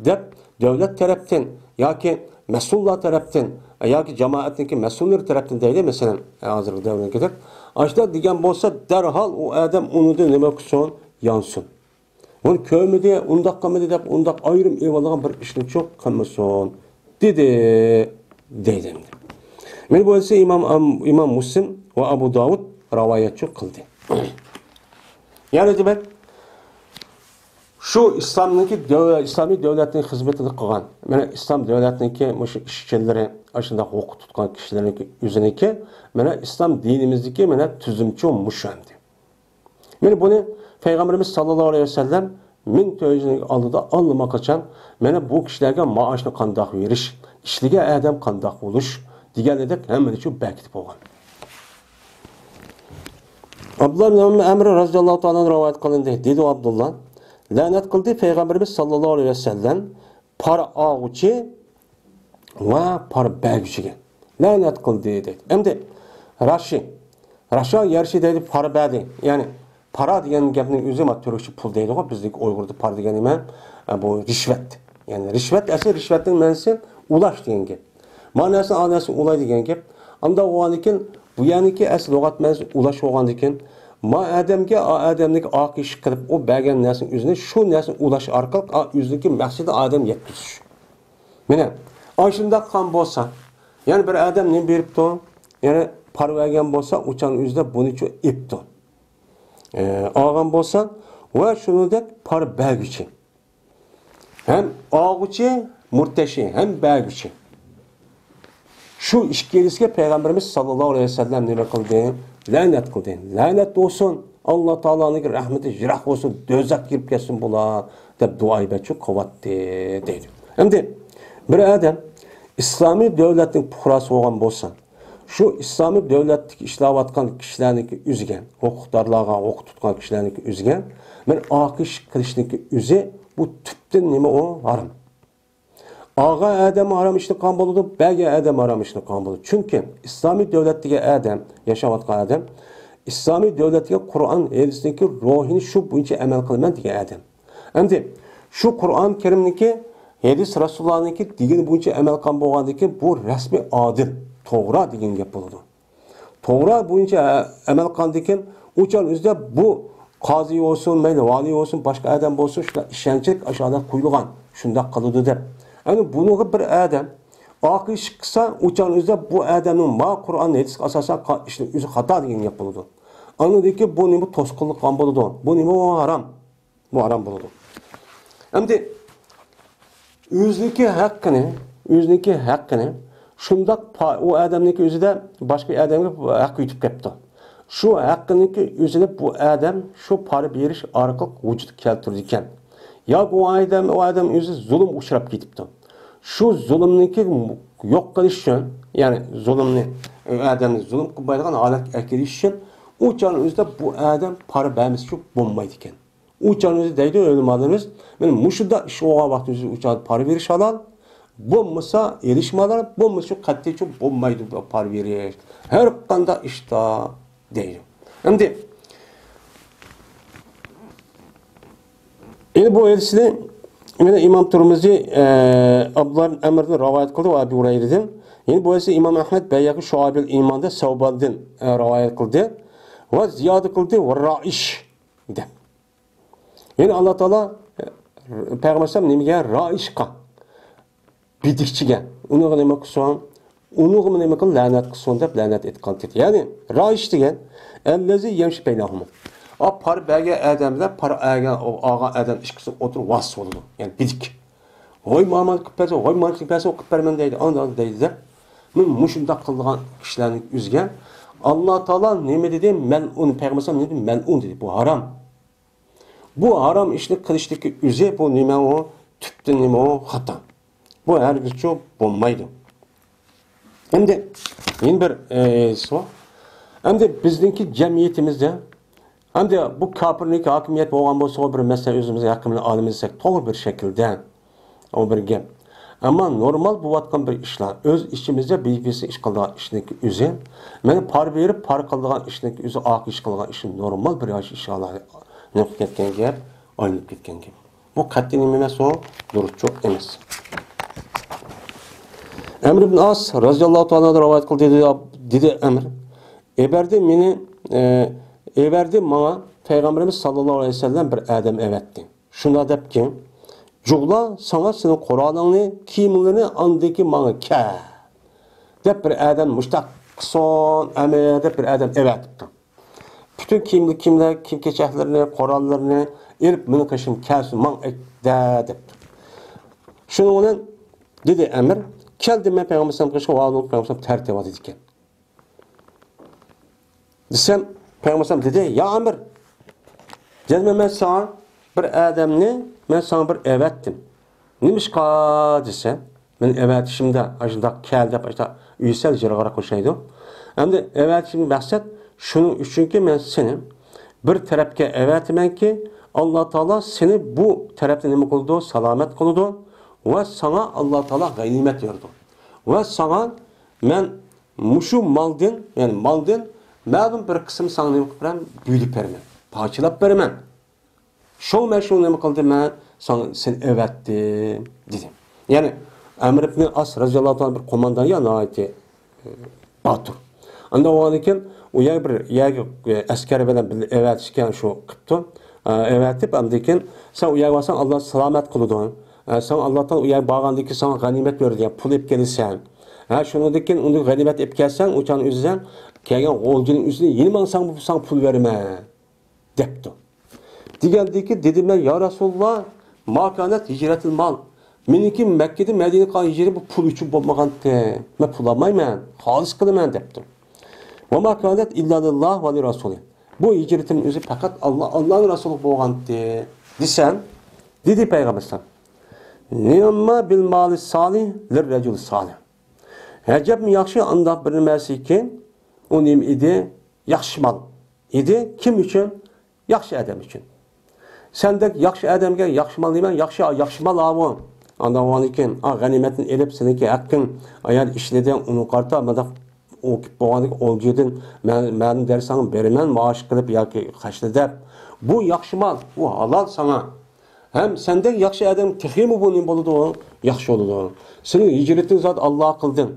deb devlet taraftan yoki mas'ullar tarafdan yoki jamoatniki mas'ullar tarafdan deydi mesela hozirgi davrga kelib, ashta degan bo'lsa darhol u odam uni nima qilsin? Yonsin. Uni ko'midi, undaq qilmadi deb undaq ayrim evallagan bir ishni cho'q qilmasin dedi deydi. Men bo'lsa imom Muslim va Abu Davud rivoyatchi qildi. Yani demek şu İslami devletin hizmetini kılan, yani İslam devletinki işçileri, aşında hukuk tutkan kişilerin yüzüneki, yani İslam dinimizdeki yani tüzümçü olmuşandı. Yani bunu Peygamberimiz sallallahu aleyhi ve sellem min tövcünün aldıda anlamak açan, yani bu kişilerge maaşını kandak veriş, işlige adam kandak oluş, diğer edek hemen için bekletip olan. Abdullah bin Amr radıyallahu ta'ala rivayet kılındı. Dedi Abdullah, lanet kıldı Peygamberimiz sallallahu aleyhi ve sellem para ağuçı ve para belgüçüge. Lanet kıldı dedi. Hem de Raşa yerşi dedi para beldi. Yani para degan gapning o'zi ma turkcha pul deydi ku bizdeki Uyg'urda para degan nima? Bu rishvat. Yani rishvat asli rishvatning ma'nosi ulash degan gap. Ma'nosi onasi ulay degan gap. Anda o'g'anikin bu yaniki asli lug'at ma'nosi ulash o'g'anikin ma adamga adamlik oq ish qilib o bergan narsaning o'zini shu narsani ulash orqali o'zidagi maqsadi odam yetkazish. Mana shunday qilgan bo'lsa, ya'ni bir odam nima beribdi? Ya'ni parvagan bo'lsa, o'chan o'zida buni uchun epdi. Olgan bo'lsa va shuningdek par berguchi. Hem og'uchi, murtashi, hem berguchi. Şu ikkalisiga Peygamberimiz sallallohu alayhi vasallam nima qildi? La'nat qildi. La'nat olsun, Alloh taolaning rahmeti jiroq olsun, do'zax kirib ketsin bular deb duo etib qo'yatdi deydi. Endi bir odam islomiy davlatning fuqarosi bo'lgan bo'lsa, shu islomiy davlatdagi ishlayotgan kishilarniki o'ziga, huquqdorlarga huquq tutgan kishilarniki o'ziga, men oqish qilishniki o'zi bu tubdan nima o harom. Ağa adam haram işini qilgan bo'ladi, baga adam haram ishni qilgan bo'ladi. Chunki islomiy davlatdagi adam, yashayotgan adam, islomiy davlatga Qur'on hadisniki ruhini shu bo'yicha amal qilaman degan adam. Endi shu Qur'on Karimniki hadis Rasulullohniki degan bo'yicha amal qilgan bo'lgandan bu rasmiy odil, to'g'ri degan gap bo'ladi. To'g'ri bo'yicha amal qilgandan o'chal o'zida bu qozi olsun, mayli vali olsun, boshqa adam bo'lsin, shular ishonchlik aşağıda qo'yilgan, shunda qiladi deb. Yani bunu bir adam akış kısa uçan özde bu adamın ma Kur'an hadis asasen işte yüzü hata degan gap bo'ladi. Anladaki bu nima to'sqinlik qilgan bo'ladi. Bu nima haram. Bu haram bo'ladi. Endi o'zniki haqqini shundoq o adamniki o'zida boshqa odamga haq yutib ketdi. Shu haqqiniki o'zini bu adam shu pora berish orqali vujud keltirdi ekan. Ya bu adam o'zi zulm uchrab ketibdi. Şu zulmniki yo'q qilish uchun, ya'ni zulmni odamni zulm qilmaydigan holatga keltirish uchun o'chani o'zida bu odam pora bermas uchun bo'lmaydi ekan. O'chani o'zi deydi o'limalarimiz, men mushunda ish olgan vaqtimizda o'chani pora berish halol, bo'lmasa erishmalar, bo'lmasa qat'iy uchun bo'lmaydi pora berish. Har qanday ishda deydi. Endi bu hadisni Yine İmam Tirmizi Abdullah Emir'den rivayet kıldı ve Ebu Hureyre'den. Yine bu ise İmam Ahmed Beyyaki Şuabil İman'da Sevbal'den rivayet kıldı. Ve ziyade kıldı ve raiş de. Yine Allah Teala Peygamber Sallam nemigen raişka bidikçigen. Onu neme kılsan, onu neme kıl lanet kılsan deyip lanet etkan dedi. Yani raiş degen ellezi yemşi beynahumum. O par belge adamda par ağa adam işkisi otur vas oldu. Yani bidik. Oy mamal kıpası, oy mamal kıpası o kıppermen deydi. Ondan deydi de. Men muşunda kılgan kişilerin üzgen. Allah Teala neme dedi? Mel'un. Peygamber ne dedi? Mel'un dedi. Bu haram. Bu haram işini kılıştaki üze bu neme o? Tüpte neme o? Hata. Bu her bir çok bulmaydı. Hem de yeni bir soru. Hem de bizdeki cemiyetimizde hem de bu kafirlik hakimiyet bo'lgan bo'lsa bir mesele özümüze yakınını alimizsek to'g'ri bir şekilde o bir gap. Ama normal bo'layotgan bir ishlar öz ishimizda birisi ish qilgan ishning o'zi meni par berib par qilgan ishning o'zi oq ish qilgan ish normal bir yosh inshaalloh nima ketgan gap, aylanib ketgan gap. Bu qat'iy nima emas o, durustchi emas. Amr ibn As radhiyallohu ta'ala rivoyat qildi dedi Amr. Everdi bana Peygamberimiz sallallahu aleyhi ve sellem bir adam evetti. Şuna dep ki, Cuğla sana senin Kur'an'ını, kiyimlerini andaki bana ke. Dep bir adam müştak son emir dep bir adam evetti. Bütün kimler, kim keçehlerini, Kur'anlarını elip bunu kaşım kelsin man ekde dep. Şunu onun dedi emir, keldi ben Peygamber sallallahu aleyhi ve sellem Peygamber tertibat ediken. Desem Peygamber dedi, ya Amir, cezme ben sana bir adamını, ben sana bir evettim. Neymiş ka dese, ben evetişimde, acında keldi, acında üyesel jirgara koşaydı. Hem de evetişimde bahset, şunun üçün ki ben seni bir tarafke evetimen ki, Allah Teala seni bu tarafta nemi kıldı, salamet kıldı ve sana Allah Teala ganimet verdi. Ve sana ben muşu maldın, yani maldın, ma'lum bir qism sana nima qilib buyurib beraman. parçalab beraman. Şol men şunu nima qildim men? Sen evatdim dedim. Yani Amr ibn As radhiyallohu anhu bir qo'mondon ya noiti batur. Anda o ekan u yer bir yerga askar bilan birga evatishgan shu qilibdi. Evatib andikin sen u yerga borsan Alloh salomat qiladi. Sen Allohdan u yerga borgandan keyin sana g'animat beradi, yani pul olib kelsan. Shundan keyin uni g'animat olib kelsang, o'chan o'zidan kelgan g'oljining üstüne yeni mansang bu sana pul berman debdi. Degandiki dedim ben ya Rasulullah makanet hicretil mal. Meniki Mekke'de Medine'ye kalan hicret bu pul için bulmagante. Ben pul almayman. Halis kılıman debdi. Ve makanet illallah ve li Rasulü. Bu hicretin özü fakat Allah'ın Resulü bulgante. Desen dedi Peygamber. Niyamma bil mali salih lir recul salih. Hecep mi yakşı anda bilinmesi ki o nim idi yakşı mal. İdi kim için? Yakşı adam için. Sendek yakşı adamga yakşı mal deyman, yakşı mal avon. Andan iken ganimetin elip seneki hakkın ayal işleden onu qarta mada o boğanık olcuydun men dersanım berimen maaş kılıp yoki qaşladab. Bu yakşı mal, bu halal sana. Hem sendek yakşı adam teximi bu nim boludu o, yakşı oludu. Senin hicretin zat Allah kıldın.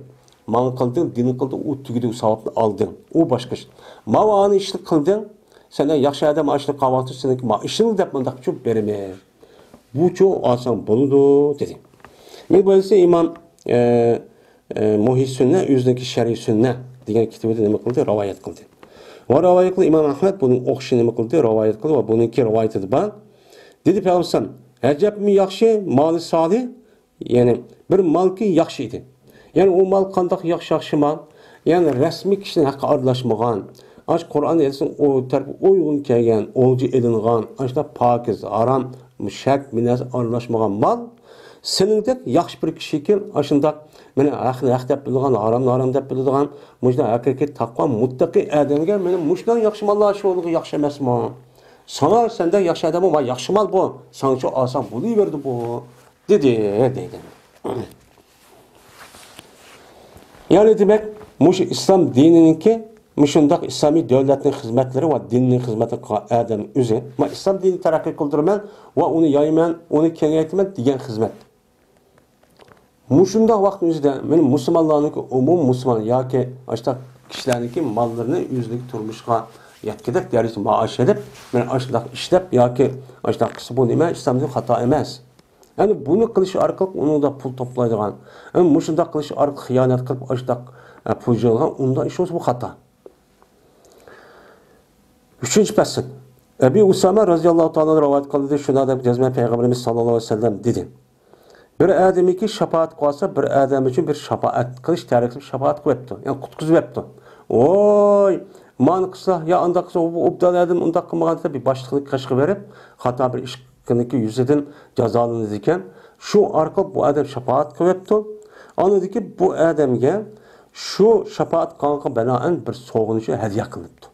Man kıldın, din kıldın, o tügüdü savapını aldın. O başka şey. Mavanı işlik kıldın. Senden yakşı adam açlık kahvaltı seneki işini de bundak çok berime. Bu çok asan buludu dedim. Men böylesi İmam Muhyi Sünne yüzdeki Şer'i Sünne degan kitabida nima qildi? Rivoyat qildi. Va rivoyat qildi Imom Ahmad buning o'qishini nima qildi? Rivoyat qildi va buningki rivoyati bor. Dedi Payg'ambar: "Ajab mi yaxshi moli solih?" Yani bir malki yaxshi edi. Yani o mal qandoq yaxshi mal? Yani rasmiy kishining haqqi aralashmagan. Aç Kur'an elsin o tarafı uygun kelgen, olcu elingan, açta pakiz, haram, müşak, minaz aralashmagan mal. Senindek yaxshi bir kishi ekan, aşında meni haq deb bilgan, haram deb bilgan, mujda haqiqiy taqvo muttaqi odamga meni mushdan yaxshi mallar sho'ligi yaxshi emasmi? Sana senda yaxshi odam va yaxshi mal bu. Sancho oson bo'laverdi bu. Dedi. Yani demek mush İslam dinininki Müşündaq İslami devletin hizmetleri ve dinin hizmeti adam özü. Ma İslam dini terakki kıldırman ve onu yayman, onu kengaytman diyen hizmet. Müşündaq vaqt özüde benim Müslümanlarınki umum Müslüman ya ki açta kişilerinki mallarını yüzlük turmuşqa yetkidek derisi maaş edip ben açtaq işlep ya ki açta kısı bu nime İslam'da hata emez. Yani bunu kılışı arkalık onu da pul toplaydıgan. Yani müşündaq kılışı arkalık hıyanet kılıp açta pul jılgan onda iş olsa bu hata. Üçüncü fasıl. Ebu Usame radıyallahu ta'ala rivayet kıldı. Şuna da cezme Peygamberimiz sallallahu aleyhi ve sellem dedi. Bir adam ki şefaat kılsa bir adam için bir şefaat kılış tarihli şefaat kılıptı. Yani kutkuzu yaptı. Oy, man kısa ya anda kısa obdal adam unda kılmağında bir başlıklık kaşığı verip hata bir iş kınıki yüzeden cezalanır iken şu arka bu adam şefaat kılıptı. Anladı ki bu adamga şu şefaat kanka benaen bir soğunuşu hediye kılıptı.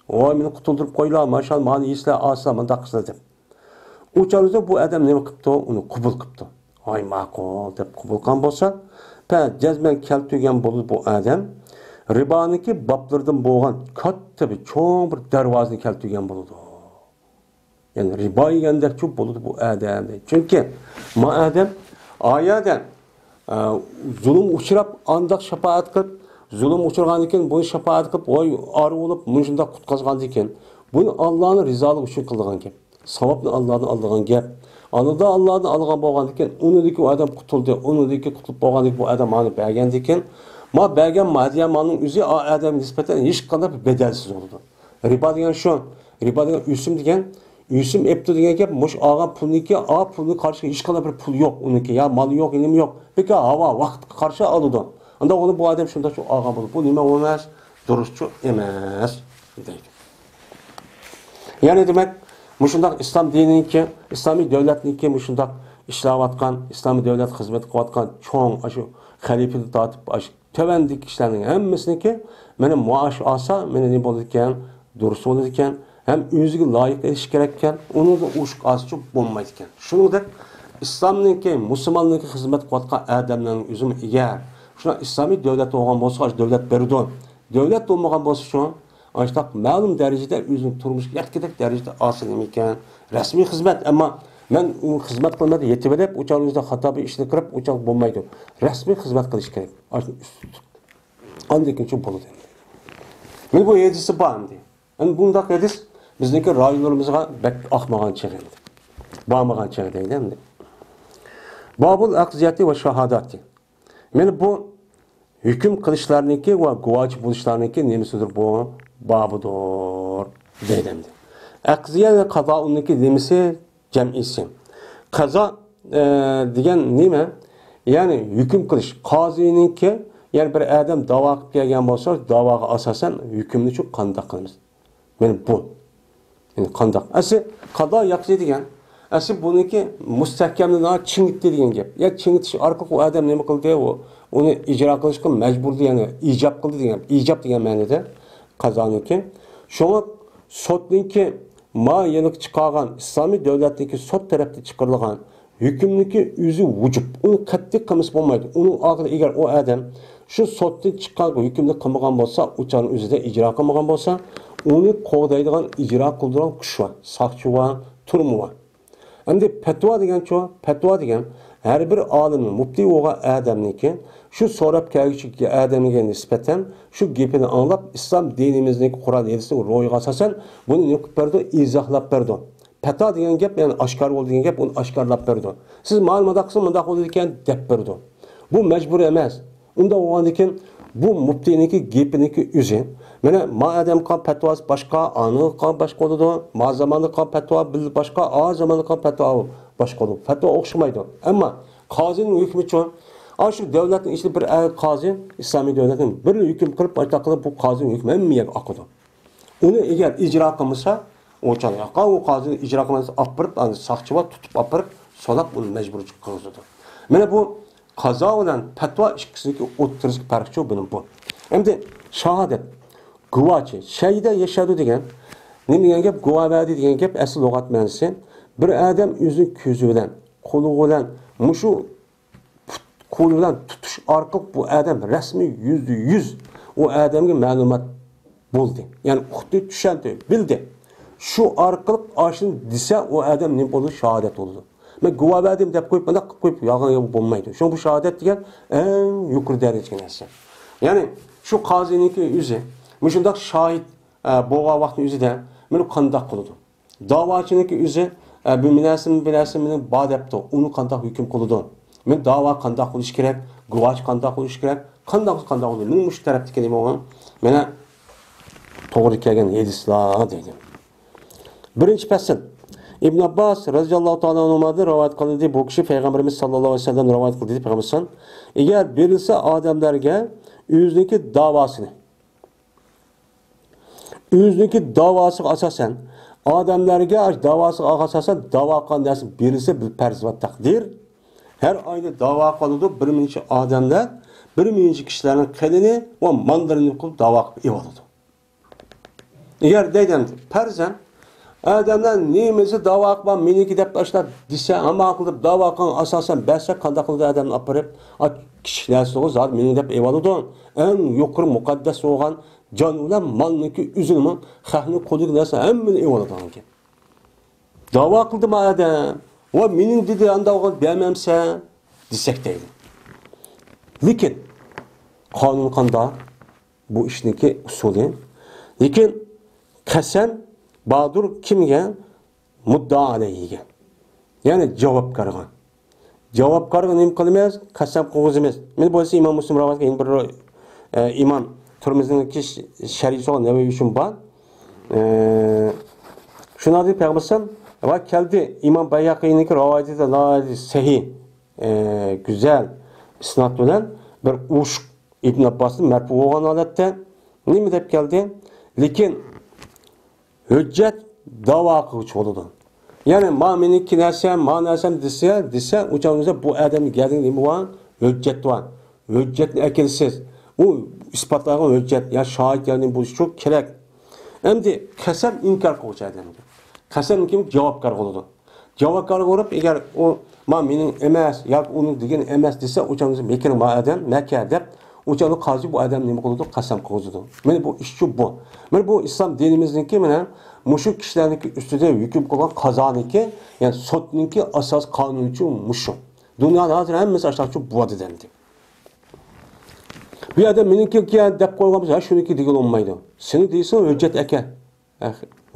O meni qutuldirib qo'ylar, maşallah mani yeslar, asla manda qilsa deb. O'chalida bu odam nima qilibdi? Uni qabul qilibdi. Ay ma'qul deb qabul qilgan bo'lsa, jazman keltirgan bo'ldi bu odam riboniki boblardan bo'lgan katta bir cho'ng bir darvozani keltirgan bo'ldi. Yani ribo yegandek cho'p bo'ldi bu odam. Chunki ma odam oyadan zulm uchrab andaq shafaat qilib zulüm uçurgan iken bunu şefaat kılıp oy arı olup müşünde kutkazgan iken bunu Allah'ın rizalığı için kıldıgan gep. Savapını Allah'ın aldığan gep. Anıda Allah'ın algan bolgan iken onu deki o adam kutuldu. Onu deki kutulup bolgan iken bu adam anı bergen iken ma bergen maddiye malının üzü adam nispeten hiç kadar bir bedelsiz oldu. Riba degen şu. Riba degen üsüm degen üsüm epti degen gep muş ağa pulniki ağa pulnu karşı hiç kadar bir pul yok onunki ya malı yok ilmi yok. Peki hava vakit karşı alıdı. Anda onu bu adam şunda çok ağa bulur. Bu nime olmaz, duruşçu emez. Yani demek, müşündak İslam dinininki, İslami devletninki müşündak işlavatkan, İslami devlet hizmeti kıvatkan çoğun aşı halifeli dağıtıp aşı tövendik işlerinin hemmesininki benim maaş alsa, benim ne bulurken, duruşu olurken, hem özgü layık ediş gerekken, onu da uşuk az çok bulmaydıkken. Şunu da İslamninki, Müslümanlinki hizmet kıvatkan adamların üzümü eğer, şuna İslami devlet olgan bolsa, devlet berdi. Devlet olmagan bolsa şu, Ancaq ma'lum dərəcədə özünün turmuş yetkidek dərəcədə asıl ekan. Rəsmi xizmət, amma mən xizmət qılmadı yetib edib, uçağınızda xata bir işini qırıb, uçaq bulmaydı. Rəsmi xizmət qilish kerak. Ondan keyin bo'ladi. Men bu hadisi bordi. Endi bundaq hadis bizniki rayonlarimizga bak oqmagan chig'indi. Bormagan chig'i deydi endi. Babul aqziyati va shahadati. Men bu hüküm qilishlarniki va guvochi bo'lishlarniki nimasidir bu babudur deydimdi. Aqziya va qazo'niki nimasi jam'isi. Qazo degan nima? Ya'ni hüküm qilish. Qoziniki, ya'ni bir odam da'vo qilib kelgan bo'lsa, da'voga asosan hukmni shu qanday qilamiz? Men bu. Yani qanday? Asli qazo yaqsi degan. Asli buniki mustahkamni chingitdi degan gap. Ya chingitish orqali u odam nima qildi? Onu icra qilishga majburdi, ya'ni ijob qildi degan. Ijob degan ma'noda qazoniki. Shunga sotniki ma yeniq chiqargan islomiy davlatniki sot tarafdan chiqarilgan hukmniki o'zi vujub. Uni qattiq qilmas bo'lmaydi. Uning og'ir agar o odam shu sotdan chiqqan hukmni qilmagan bo'lsa, uçan o'zida ijro qilmagan bo'lsa, uni qo'g'daydigan ijro qildiran kuch bor, soqchi bor, turmi bor. Endi fatvo degan-chi, fatvo degan her bir alimning mufti bo'lgan odamniki shu so'rab keluvchi odamga nisbatan shu gapini anglab islom dinimizdagi Qur'on hadisning ro'yiga asosan buni nima qilib berdi, izohlab berdi. Fatvo degan gap, ya'ni oshkor bo'ldi degan gap, uni oshkorlab berdi. Siz ma'lumot qilsin, bundaq bo'ldi ekan deb berdi. Bu majbur emas. Unda bo'lgandan keyin bu muftiniki gapiniki o'zi. Mana ma odam qilgan fatvosi boshqa, ani qilgan boshqa bo'ladi. Ma zamonda qilgan fatvo boshqa, a zamonda qilgan fatvo boshqa bo'ladi. Fatvo o'xshamaydi. Ammo qozining hukmi-chi, shu davlatning ishida bir qozi, islomiy davlatning bir hukm qilib, boshqa qilib bu qozining hukmi hammaga oqadi. Uni agar ijro qilmasa, o'chani yoqqa u qozini ijro qilmasa, olib borib, soqchi va tutib olib borib, solab uni majbur qiladi. Mana bu qazo bilan fatvo ikkisiniki o'ttirishga farqi bilan bu. Endi shahodat, guvochi, shahida yashadu degan, nima degan gap? Guvohvadi degan gap asl lug'at ma'nosi bir odam o'zi ko'zi bilan, qo'li bilan, mushu qo'li bilan tutish orqali bu odam rasmiy %100 o odamga ma'lumot bo'ldi. Ya'ni uqdi, tushundi, bildi. Shu orqali ashini desa o odam nima bo'ldi? Shahodat bo'ldi. Men guvohvadim deb qo'yib, mana qilib qo'yib yolg'on bo'lmaydi. Shu bu shahodat degan eng yuqori darajaga narsa. Ya'ni shu qoziniki o'zi, mushundaq shohid bo'lgan vaqtning o'zida meni qanday qiladi? Da'vochiniki o'zi bu bilasimni bor debdi, uni qanday hukm qiladi? Men da'vo qanday qilish kerak? Guvoch qanday qilish kerak? Qanday qiladi? Men mush tarafdagi nima bo'lgan? Mana to'g'ri kelgan hadislar dedim. Birinchi fasl İbn Abbas radhiyallohu ta'ala anhudan rivoyat qildi. Bu kishi payg'ambarimiz sallallohu alayhi vasallam rivoyat qildi. Payg'ambarimiz agar berilsa odamlarga o'ziniki davosiga asosan odamlarga davosiga asosan davo qilgan berilsa bir farz va taqdir. Her oyda davo qiladi bir mincha odamlar, bir mincha kishilarning qilini va mandarini qilib davo qilib oladi. Agar deydim farzan adamlar nemesi dava qilib meniki deb tashlab desa, hamma qilib dava qilgan asosan basa qanday qildi odamni olib borib, kishilarsiz zot meni deb evoladi. Eng yuqori muqaddas bo'lgan jon bilan molniki uzilmi, xalqni qo'liga narsa hammani evoladi ekan. Dava qildi odam va mening dedi anda olgan bermamsa desak deydi. Lekin qonun qanday bu ishniki usuli. Lekin qasam Badur kimga? Muddao alayhiga. Ya'ni javobgarga. Javobgarga nima qilamiz? Qasam qilamiz. Men bo'lsa Imom Muslim rivoyat qilgan bir imom Turmizning sharhi Navaviy uchun bor. Shuna deb payg'ambar va keldi Imom Bayhaqiyning rivoyatida sahih, güzel isnod bilan bir ush Ibn Abbosning marfu bo'lgan holatda nima deb keldi? Lekin hujjat da'vo qiluvchi bo'ladi. Ya'ni meniki narsam desa, o'changizda bu odamning gading nima bor? Hujjat bor. Hujjatni akilsiz. U isbotlangan hujjat ya shohidlarning bo'lishi kerak. Endi qasam inkor qiluvchi odamga. Qasam kim javobgar bo'ladi? Javobgar bo'lib, agar u mening emas yoki uning degan emas desa, o'changizda mekin odam naka deb O'chani qozi bu odam nima qiladi? Qasam qo'zidi. Mana bu ish shu bu. Mana bu islom dinimizniki mana mushu kishilarniki ustida hukm qilgan qazoniki, ya'ni sudniki asos qonunchi mushu. Dunyoda hozir hammasi ashaqchi bo'ladi dendi. Bu adam meniki deb qo'ygan bo'lsa, shuniki degan olmaydi. Seni deysan hujjat aka.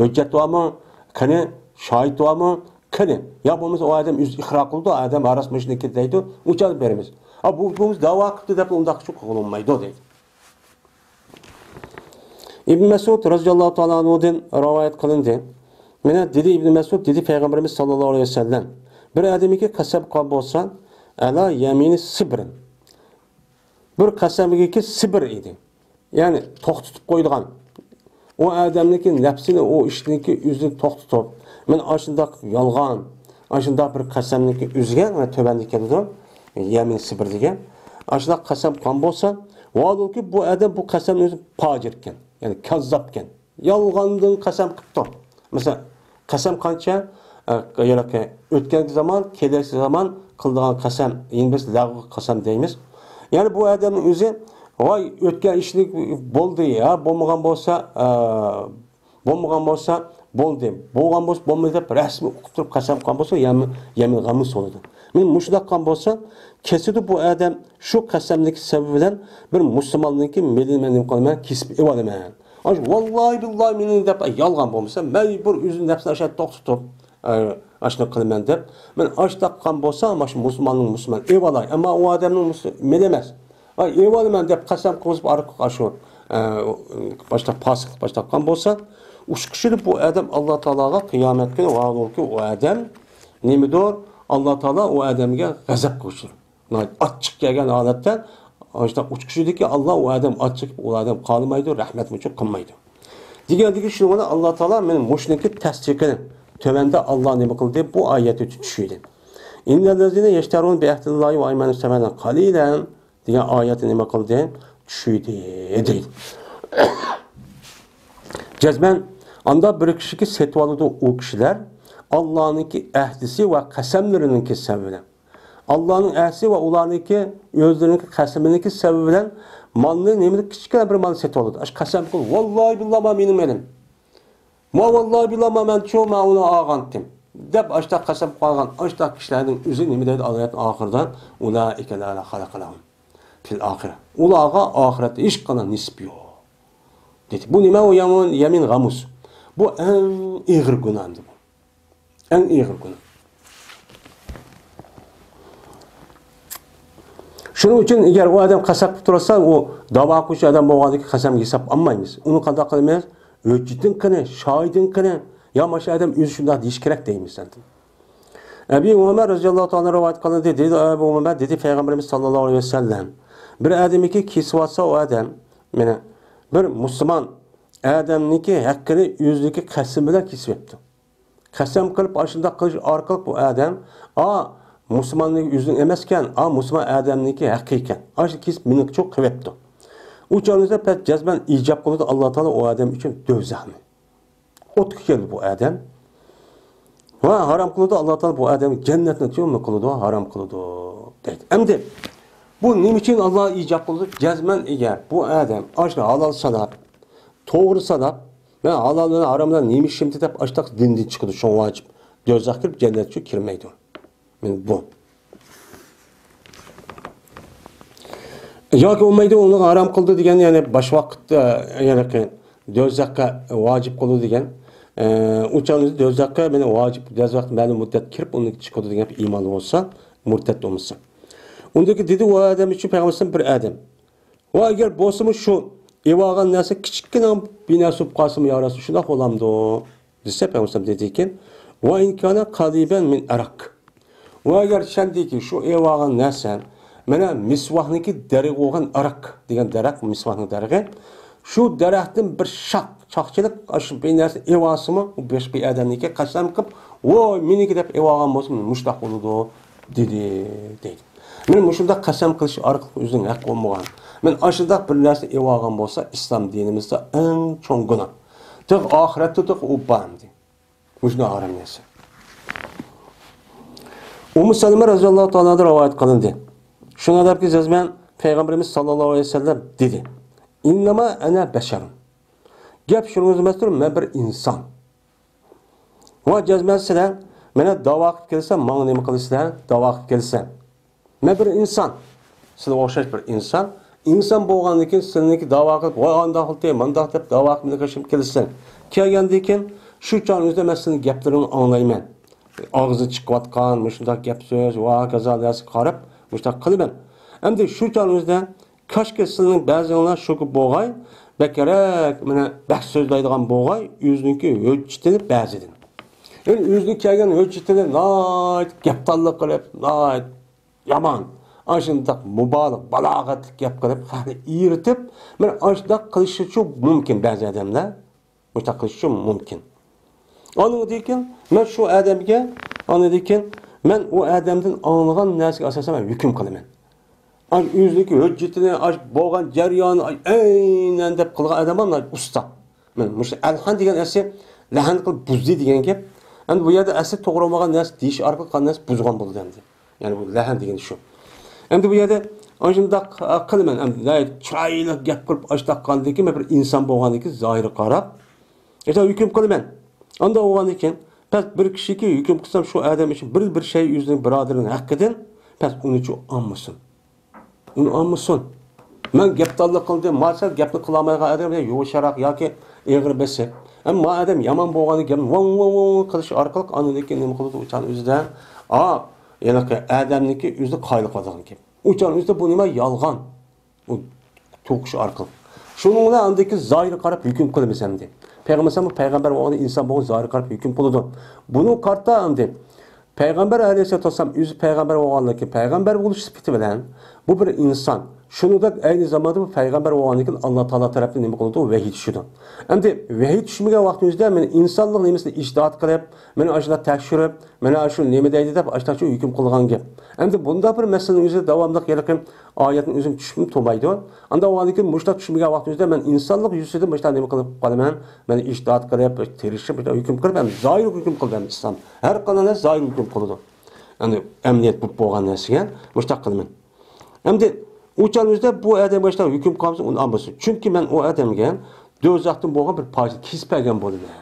Hujjat bormi? Qani shohid bormi? Qani. Ya bo'lmasa o adam o'z iqro qildi, adam arasmishniki deydi, o'chirib beramiz. Bu da'vo qildi deb undaq shu qilolmaydi deydi. İbn Mesud radhiyallohu ta'ala anhudan rivoyat qilindi. Mana dedi İbn Mesud dedi Payg'ambarimiz sallallohu alayhi vasallam, bir odamga qasam qilib bo'lsa, ala yamini sibrin. Bir qasamigiki sibir edi. Ya'ni to'xtatib qo'ydigan. O odamniki nafsini, o ishniki o'zini to'xtatib, men ashundaq yolg'on, ashundaq bir qasamniki o'zgan va tövanda keldi. Yamin sibir degan. Ashundaq qasam qilgan bo'lsa, vadoki bu adam bu qasamni o'zi fojir ekan. Yani kazzap ekan. Yolg'ondan qasam qilibdi. Mesela qasam qancha o'tgan zaman, kelasi zaman qildigan qasam, endi biz lag'v qasam deymiz. Yani bu adamın o'zi voy o'tgan ishlik bo'ldi ya, bo'lmagan bo'lsa bo'ldi. Bo'lgan bo'lsa bo'lmaydi deb rasmiy o'qib turib qasam qilgan bo'lsa, yamin g'amus bo'ladi. Men mushunday qilgan bo'lsa, kesidi bu adam shu qasamlik sababi bilan bir musulmonniki men qilman, kesib evolaman. Vallahi billahi meni deb yolg'on bo'lmasa, men bir o'zim nafsini asha to'xtatib ashna qilaman deb, men ashna qilgan bo'lsa, mana shu musulmonning musulmon evolay, ammo u odamning men emas. Evolaman deb qasam qilib arqa shu boshqa fasik boshqa qilgan bo'lsa, uch kishini bu adam Alloh taologa qiyomat kuni vaadolki u adam nimadir Alloh taolo u odamga g'azab qilishdir. Achchiq kelgan holatda işte uch kishidiki Alloh u odam achchiq, u odam qolmaydi, rahmat uchun qilmaydi. Degandiki shuni Alloh taolo men mushniki tasdiqini tövende Allah nima qildi bu oyatni tushirdi. Innallazina yashtarun bi ahdillahi va aymanus samadan qalilan degan oyatni nima qildi? Tushirdi deydi. Cezmen anda bir kişi setib oladi o kişiler Allah'ınki ahdisi ve qasamlarininki sebebiyle. Allah'ın ahdisi ve ularninki özlerinki qasaminiki sebebiyle malını neymedik küçük bir mal setib oladi. Aş qasam qil, vallahi billahi menim elim. Ma vallahi billahi men çoğma onu ağantim. Deb aşta qasam qolgan aşta kişilerin özü nima deydi ayet ahirdan ulaika la xalaqalahum fil ahire. Ulaga ahirette iş qana nisbi yo'q. Dedi. Bu nima o yamin g'amus. Bu en ig'ir günahdı bu. En ig'ir günah. Shuning uchun agar u odam qasam qilib tursa, u da'vo qiluvchi odam bo'lganligi qasamga hisob olmaymiz. Uni qanday qilamiz? Hujjatin qani, shohidin qani, ya mana shu odam o'zi shunday deyish kerak deymiz. Abi Umar roziyallohu ta'ala rivoyat qildi, dedi Abu Umar dedi Payg'ambarimiz sallallohu alayhi vasallam, bir odamniki kesib olsa o odam, mana bir musulmon odamniki haqqini o'zligi qasam bilan kesib yetdi. Qasam qilib ashunda qilish orqali bu odam musulmonning o'zining emas ekan, musulmon odamniki haqqi ekan. Ashi kesib meni çok qilibdi. U chog'da pat jazman ijob qildi Alloh taolo o odam uchun do'zaxni. O'tga keldi bu odam. Va harom qildi Alloh taolo bu odamni jannatni cho'mni qildi, harom qildi dedi. Endi bu nima uchun Alloh ijob qildi? Jazman egar bu odam ashna halol sanab, to'g'ri sanab va halol bilan haromdan nima ishimdi deb ashtaq dindan chiqdi, shu vojib. Do'zaxga kirib jannatga kirmaydi. Men bu yoki olmaydi onu haram qildi degan, ya'ni bosh vaqtda ya'ni do'zaxga vojib qildi degan, o'chamiz do'zaxga meni vojib do'zax ma'lum muddat kirib uni chiqadi degan iymon bo'lsa, murtad bo'lmasa. Undaki dedi o adam uchun payg'ambarimiz bir adam. Va agar bo'lsa shu evagan narsa kichikgina binasib qolsa ya Rasul shuna qo'lamdi desa payg'ambarimiz dedi ekan, va in kana qadiban min araq. Va agar shandiki shu evagan narsa mana misvahniki daraq bo'lgan araq degan daraq, misvahning darag'i, shu daraxtdan bir chaqchilik shu binasi evasimi u besh bir odamniki qasam qilib, "Voy, meniki" deb evagan bo'lsa, mushtaq bo'ladi dedi deydi. Men mushunda qasam qilish orqali o'zining haq bo'lmagan. Men ashunda bir narsa evagan bo'lsa, islom dinimizda eng cho'ng gunoh. Tig oxiratda tig u bandi. Mushunda harom narsa. Ummu Salama roziyallohu ta'ala rivoyat qilindi. Shuna debki, jazman Peygamberimiz sallallahu aleyhi ve sellem dedi. İnnema ana beşerun. Gap şunuz emasdir, men bir inson. Va jazmasizlar, mena da'vo qilib kelsam, menga nima qilasizlar? Da'vo qilib kelsam. Men bir inson. Sizga o'xshash bir inson. İnson bo'lgandan keyin sizniki da'vo qilib, "Voy, undaq qildi, mundaq" deb da'vo qilib qilishim kelsin. Kelgandan keyin shu chon o'zida men sizning gaplaringizni anglayman. Og'zi chiqayotgan, shunday gap so'z va kazalarga qarab, shunday qilaman. Endi shu chon o'zida koshki sizning ba'zinglar shu bo'lg'ay, bakarak, mana bak so'zlaydigan bo'lg'ay, o'ziniki hujjatini ba'zidan. Endi o'zining kelgan hujjatini noyt gaptallik qilib, noyt yomon, ashundoq mubolig, balog'atli gap qilib, hali eritib, mana ashundoq qilishi uchun mumkin ba'zi odamlar. Shunday qilishi mumkin. Onun için men şu adamga, onun için men o adamdan anlagan narsaga asosan hukm qilaman. Ay o'zligi hujjatini, ay bo'lgan jarayonni aynan deb qilgan odamlar usta. Men mush alhan degan narsa lahan qilib buzdi degan gap. Endi bu yerda asl to'g'ri bo'lmagan narsa deyish orqali qanday buzgan bo'ldi endi. Ya'ni bu lahan degan shu. Endi bu yerda ashundoq qilaman. Endi chiroyli gap qilib ashtaqandan keyin bir inson bo'lgandan keyin zohiri qarab, esa hukm qilaman. Anda olan için, pes bir kişi ki hüküm kısam şu adam için bir şey yüzünün biradırın hakkıdın, pes onu çok anmasın. Onu anmasın. Ben geptallık kıldım, maalesef gepli kılamaya adam yumuşarak ya ki eğri besi. Ama adam yaman boğanı gelin, van kılışı arkalık anındaki ne kılıdı uçan üzden. Yani ki adamdaki yüzde kaylık adamın gibi. Uçan yüzde bu nime yalgan. Bu tokuşu arkalık. Şununla andaki zahiri karab hüküm kılmışım diye. Peygamber olan insan bu zahir karp hüküm kılıdı. Bunu kartta andi. Peygamber aleyhisselatü vesselam yüzü peygamber olanlık peygamber buluş sıfatı bilen bu bir insan. Şunu da aynı zamanda bu peygamber olanlık Allah Teala tarafından nima kılıdı? Vahiy düşüdü. Endi vahiy düşmegen vaqtimizda men insonlik nemisini ijtihod qilib, meni ashuna tekshirib, meni shu nima deydi deb ashuna shu hukm qilgan gap. Endi bunda bir masalaning o'zi davomli yaqin oyatning o'zim tushunib to'maydi. Anda olanlık mushta tushmegen vaqtimizda men insonlik yuzida mushta nima qilib qolaman? Men ijtihod qilib, tirishib, hukm qilib, men zohir hukm qildim islom. Har qanday zohir hukm qildi. Endi emniyet bu bo'lgan narsaga mushta qilaman. Endi uçanızda bu adam başta hüküm kalmasın onu anlasın. Çünkü ben o adamga dozaqdan bo'lgan bir payda kesib bergan bo'laman.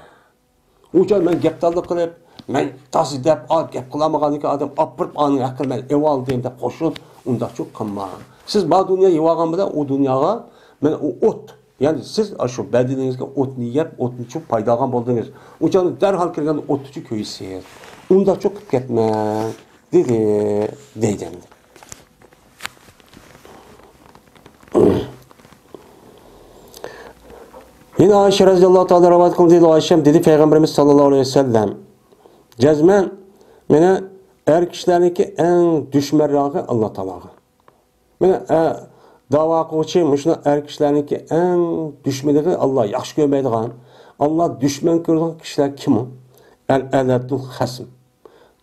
Uçan men gaptallik qilib, men tasih deb gap qilamaganiki adam opirib aniq aql men eval deyim deb qo'shib, unda çok qilma. Siz bu dunyo yevagan bilan o dunyoga men o ot, ya'ni siz shu badiningizga o'tni yeb, o'tni çok paydagan bo'ldingiz. Uçan darhol kirgan o'tni ko'ysiz. Unda çok qilib ketma dedi deydim. Yine Ayşe radıyallahu ta'ala rivayet kıldı. Ayşem dedi Peygamberimiz sallallahu aleyhi ve sellem cezmen mene er kişilerdeki en düşmanlığı Allah Teala'ga. Mene dava qiluvchi mushuna er kişilerdeki en düşmanlığı Allah yaxshi ko'rmaydigan. Allah düşman ko'rgan kishilar kim o? El-aladul hasm.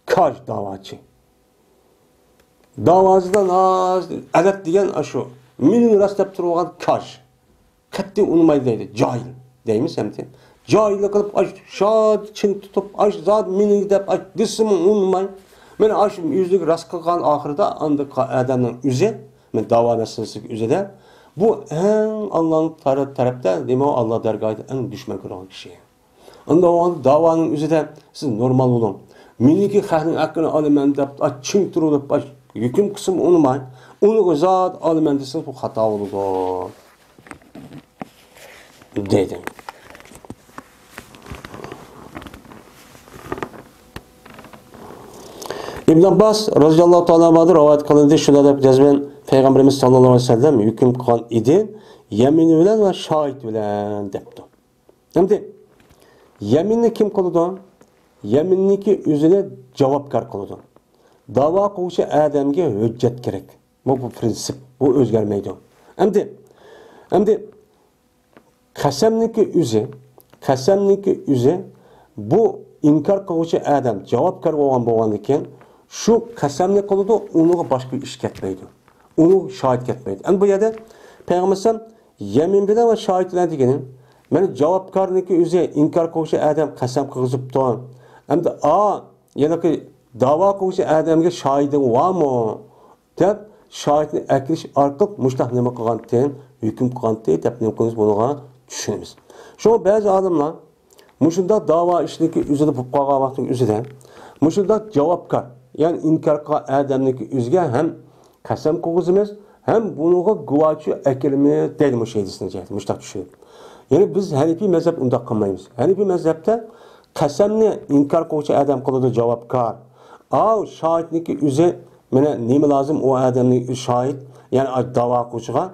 Kaj davachi. Davasından az alad degan shu. Meni rastlab turgan kaj. Qattiq unmaydi deydi, jahil deymiz hamti. Jahillik qilib, shod chin tutib, zot meni deb desim unmay. Men shu yuzlik rast qilgan oxirida anda odamning o'zi, men da'vo masalasiga o'zida bu eng Allohning tarafda, demak Alloh dargohida eng dushman ko'rgan kishi. Unda o da'voning o'zida siz normal bo'ling. Meniki xalqning haqqini olaman deb chin turib, hukm qilsin unmay. Uni zot olaman desa bu xato bo'ladi. Dedim. İbn Abbas radıyallahu ta'ala anhu rivayet kılındı. Şuna da cezmen Peygamberimiz sallallahu aleyhi ve sellem hüküm kılan idi. Yemin bilen ve şahit bilen depti. Şimdi yeminni kim kılıdı? Yeminniki üzerine cevapkar kılıdı. Dava kılışı adamga hüccet gerek. Bu prensip. Bu özgermeydi. Şimdi qasamniki o'zi bu inkor qiluvchi adam javobgar bo'lgan ekan, shu qasamni qiladi, uning boshqa ish ketmaydi. Uni shohid ketmaydi. Endi bu yerda payg'ambar yamin bilan va shohid bilan degani, mana javobgarniki o'zi inkor qiluvchi adam qasam qilibdi. Endi yana da'vo qiluvchi odamga shohiding bormi deb shohidni akilish orqali mushtaq nima qilgandan hukm qilgandan deb nima qilamiz bunga tushunamiz. Shu ba'zi olimlar mushunda da'vo ishniki o'zida bo'lib qolgan vaqtning o'zida mushunda javobgar, ya'ni inkor qilgan odamniki o'ziga ham qasam qo'yamiz, ham bunga guvochi akilimiz deydi mushaydisini jihati mushtaq tushunib. Ya'ni biz Hanifiy mazhab unda qilmaymiz. Hanifiy mazhabda qasamni inkor qiluvchi odam qiladi javobgar. Shohidniki o'zi mana nima lozim u odamning shohid, ya'ni da'vo qiluvchiga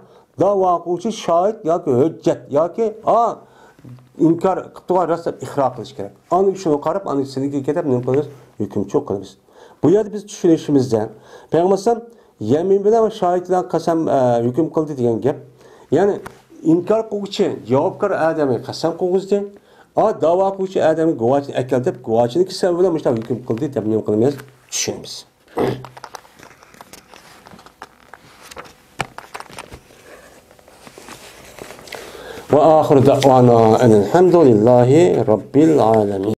da'vo qiluvchi shohid yoki hujjat yoki inkor qilib rosa iqror qilish kerak. Ani shuni qarab, ani siniga ketib nima qilamiz? Hukmchi qilamiz. Bu yerda biz tushunishimizda payg'ambar yamin bilan va shohid bilan qasam hukm qildi degan gap. Ya'ni inkor qiluvchi javobgar odamga qasam qo'ydi. Da'vo qiluvchi odamga guvochni akal deb guvochini hisobi bilan mushta hukm qildi deb nima qilamiz? Tushunamiz. Wa akhiru da'wana alhamdulillahi rabbil alamin.